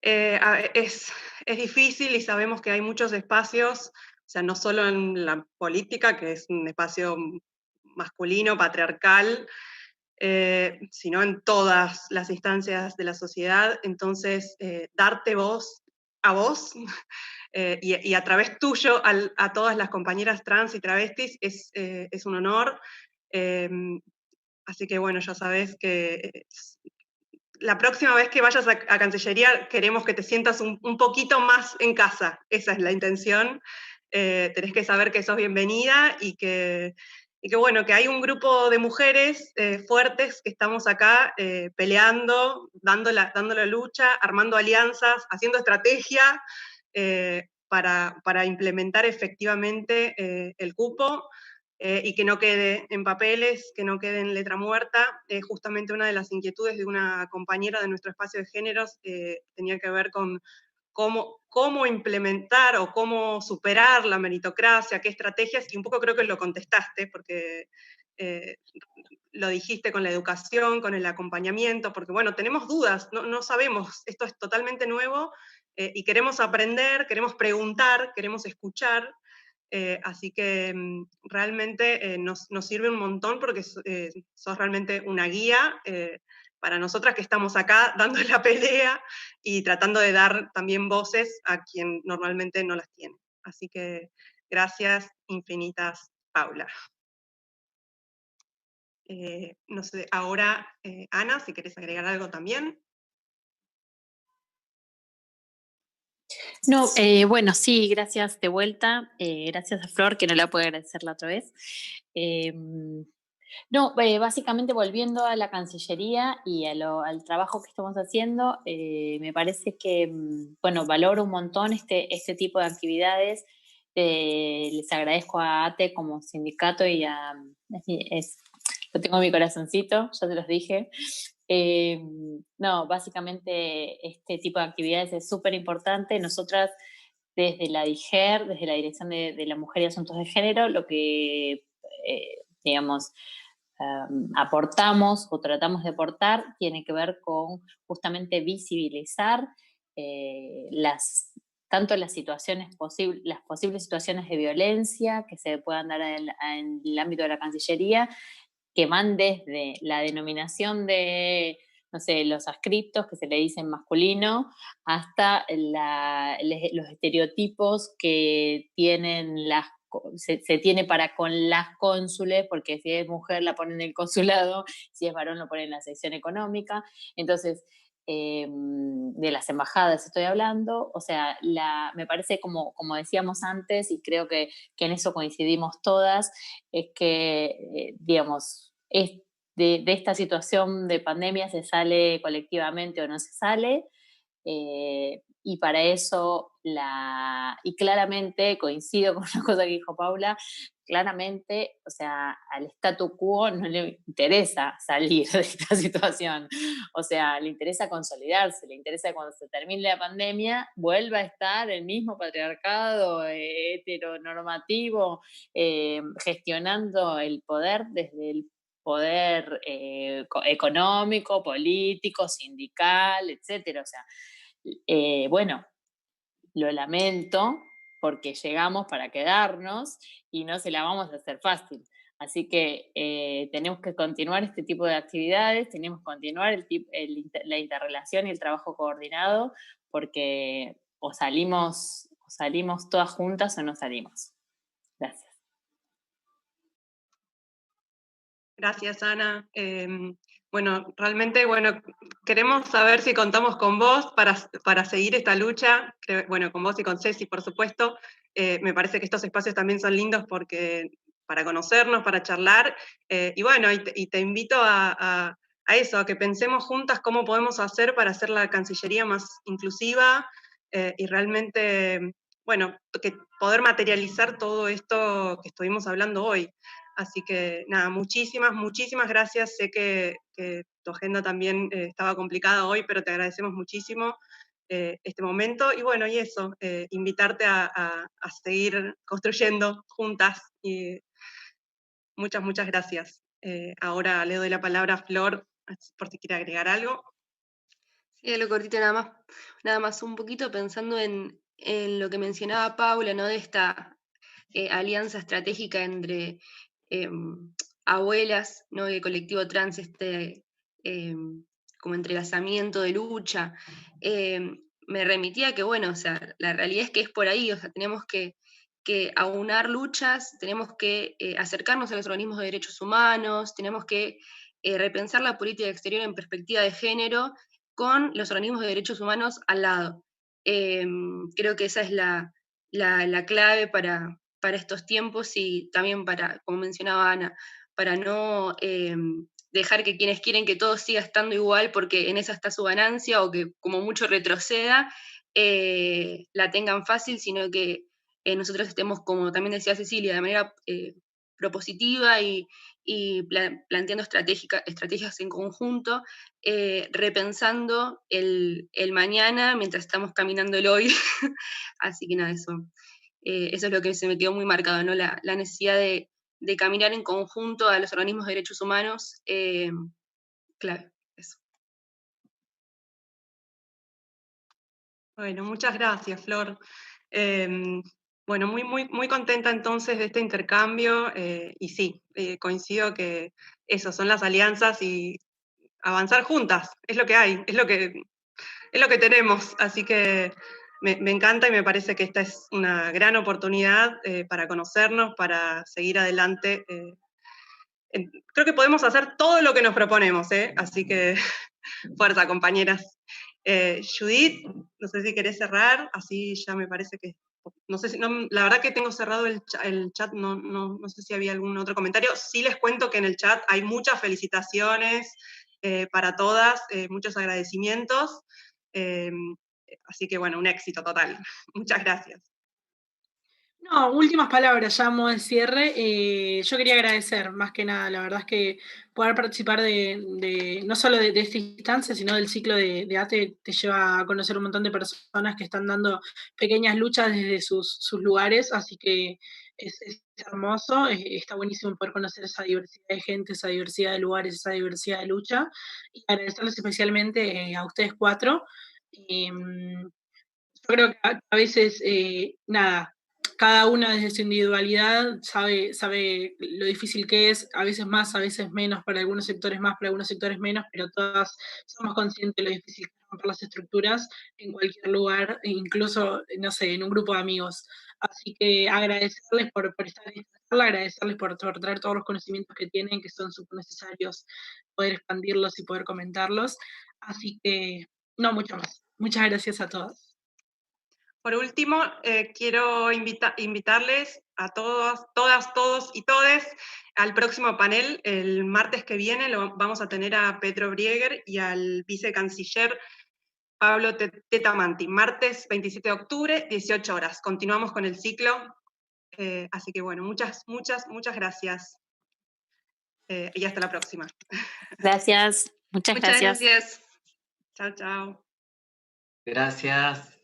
es difícil y sabemos que hay muchos espacios, o sea, no solo en la política, que es un espacio masculino, patriarcal, sino en todas las instancias de la sociedad. Entonces, darte voz a vos y a través tuyo a todas las compañeras trans y travestis es un honor. Así que bueno, ya sabes que la próxima vez que vayas a Cancillería queremos que te sientas un poquito más en casa. Esa es la intención. Tenés que saber que sos bienvenida y que bueno, que hay un grupo de mujeres fuertes que estamos acá peleando, dando la lucha, armando alianzas, haciendo estrategia para implementar efectivamente el cupo y que no quede en papeles, que no quede en letra muerta. Justamente una de las inquietudes de una compañera de nuestro espacio de géneros tenía que ver con cómo implementar o cómo superar la meritocracia, qué estrategias, y un poco creo que lo contestaste, porque lo dijiste con la educación, con el acompañamiento, porque bueno, tenemos dudas, no sabemos, esto es totalmente nuevo, y queremos aprender, queremos preguntar, queremos escuchar, así que realmente nos sirve un montón porque sos realmente una guía para nosotras que estamos acá dando la pelea y tratando de dar también voces a quien normalmente no las tiene. Así que gracias infinitas, Paula. No sé, ahora Ana, si querés agregar algo también. No, bueno, sí, gracias de vuelta. Gracias a Flor, que no la puedo agradecer la otra vez. No, básicamente volviendo a la Cancillería y al trabajo que estamos haciendo, me parece que, bueno, valoro un montón este tipo de actividades. Les agradezco a ATE como sindicato y lo tengo en mi corazoncito, ya te los dije. No, básicamente este tipo de actividades es súper importante. Nosotras desde la DIGER, desde la Dirección de la Mujer y Asuntos de Género, lo que, digamos, aportamos o tratamos de aportar tiene que ver con justamente visibilizar tanto las posibles situaciones de violencia que se puedan dar en el ámbito de la Cancillería, que van desde la denominación de, no sé, los adscriptos que se le dicen masculino, hasta los estereotipos que tienen se tiene para con las cónsules, porque si es mujer la ponen en el consulado, si es varón lo ponen en la sección económica. Entonces, de las embajadas estoy hablando, o sea, me parece como decíamos antes, y creo que en eso coincidimos todas, es que, digamos, de esta situación de pandemia se sale colectivamente o no se sale, y para eso, y claramente coincido con una cosa que dijo Paula, claramente, o sea, al statu quo no le interesa salir de esta situación, o sea, le interesa consolidarse, le interesa que cuando se termine la pandemia vuelva a estar el mismo patriarcado heteronormativo gestionando el poder desde el poder económico, político, sindical, etcétera. O sea, bueno, lo lamento porque llegamos para quedarnos y no se la vamos a hacer fácil. Así que tenemos que continuar este tipo de actividades, tenemos que continuar la interrelación y el trabajo coordinado, porque o salimos todas juntas o no salimos. Gracias. Gracias, Ana. Bueno, realmente, bueno, queremos saber si contamos con vos para seguir esta lucha, bueno, con vos y con Ceci, por supuesto. Me parece que estos espacios también son lindos porque para conocernos, para charlar, y bueno, y te invito a eso, a que pensemos juntas cómo podemos hacer para hacer la Cancillería más inclusiva, y realmente, bueno, que poder materializar todo esto que estuvimos hablando hoy. Así que nada, muchísimas gracias. Sé que tu agenda también estaba complicada hoy, pero te agradecemos muchísimo este momento. Y bueno, y eso, invitarte a seguir construyendo juntas. Y muchas gracias. Ahora le doy la palabra a Flor, por si quiere agregar algo. Sí, lo cortito nada más un poquito pensando en lo que mencionaba Paula, ¿no? De esta alianza estratégica entre abuelas, ¿no? El colectivo trans, como entrelazamiento de lucha. Me remitía que, bueno, o sea, la realidad es que es por ahí, o sea, tenemos que aunar luchas, tenemos que acercarnos a los organismos de derechos humanos, tenemos que repensar la política exterior en perspectiva de género con los organismos de derechos humanos al lado. Creo que esa es la clave para estos tiempos y también para, como mencionaba Ana, para no dejar que quienes quieren que todo siga estando igual porque en esa está su ganancia o que como mucho retroceda, la tengan fácil, sino que nosotros estemos, como también decía Cecilia, de manera propositiva y planteando estrategias en conjunto, repensando el mañana mientras estamos caminando el hoy. Así que nada, eso es lo que se me quedó muy marcado, ¿no? La necesidad de caminar en conjunto a los organismos de derechos humanos, clave, eso. Bueno, muchas gracias, Flor. Bueno, muy contenta entonces de este intercambio, y sí, coincido que eso, son las alianzas y avanzar juntas, es lo que hay, es lo que tenemos, así que me encanta y me parece que esta es una gran oportunidad para conocernos, para seguir adelante. Creo que podemos hacer todo lo que nos proponemos, así que fuerza, compañeras. Judith, no sé si querés cerrar, así ya me parece que... No sé si, la verdad que tengo cerrado el chat, no sé si había algún otro comentario. Sí les cuento que en el chat hay muchas felicitaciones para todas, muchos agradecimientos. Así que bueno, un éxito total. Muchas gracias. No, últimas palabras, ya a modo de cierre. Yo quería agradecer, más que nada, la verdad es que poder participar no solo de esta instancia, sino del ciclo de ATE te lleva a conocer un montón de personas que están dando pequeñas luchas desde sus lugares, así que es hermoso, está buenísimo poder conocer esa diversidad de gente, esa diversidad de lugares, esa diversidad de lucha, y agradecerles especialmente a ustedes cuatro. Yo creo que a veces, nada, cada una desde su individualidad sabe lo difícil que es, a veces más, a veces menos, para algunos sectores más, para algunos sectores menos, pero todas somos conscientes de lo difícil que es romper las estructuras en cualquier lugar, e incluso, no sé, en un grupo de amigos. Así que agradecerles por estar en esta charla, agradecerles por traer todos los conocimientos que tienen, que son súper necesarios, poder expandirlos y poder comentarlos. Así que, no mucho más. Muchas gracias a todos. Por último, quiero invitarles a todos y todes al próximo panel. El martes que viene vamos a tener a Pedro Brieger y al vicecanciller Pablo Tetamanti. Martes 27 de octubre, 18 horas. Continuamos con el ciclo. Así que bueno, muchas gracias. Y hasta la próxima. Gracias, muchas gracias. Muchas gracias. Chao. Gracias.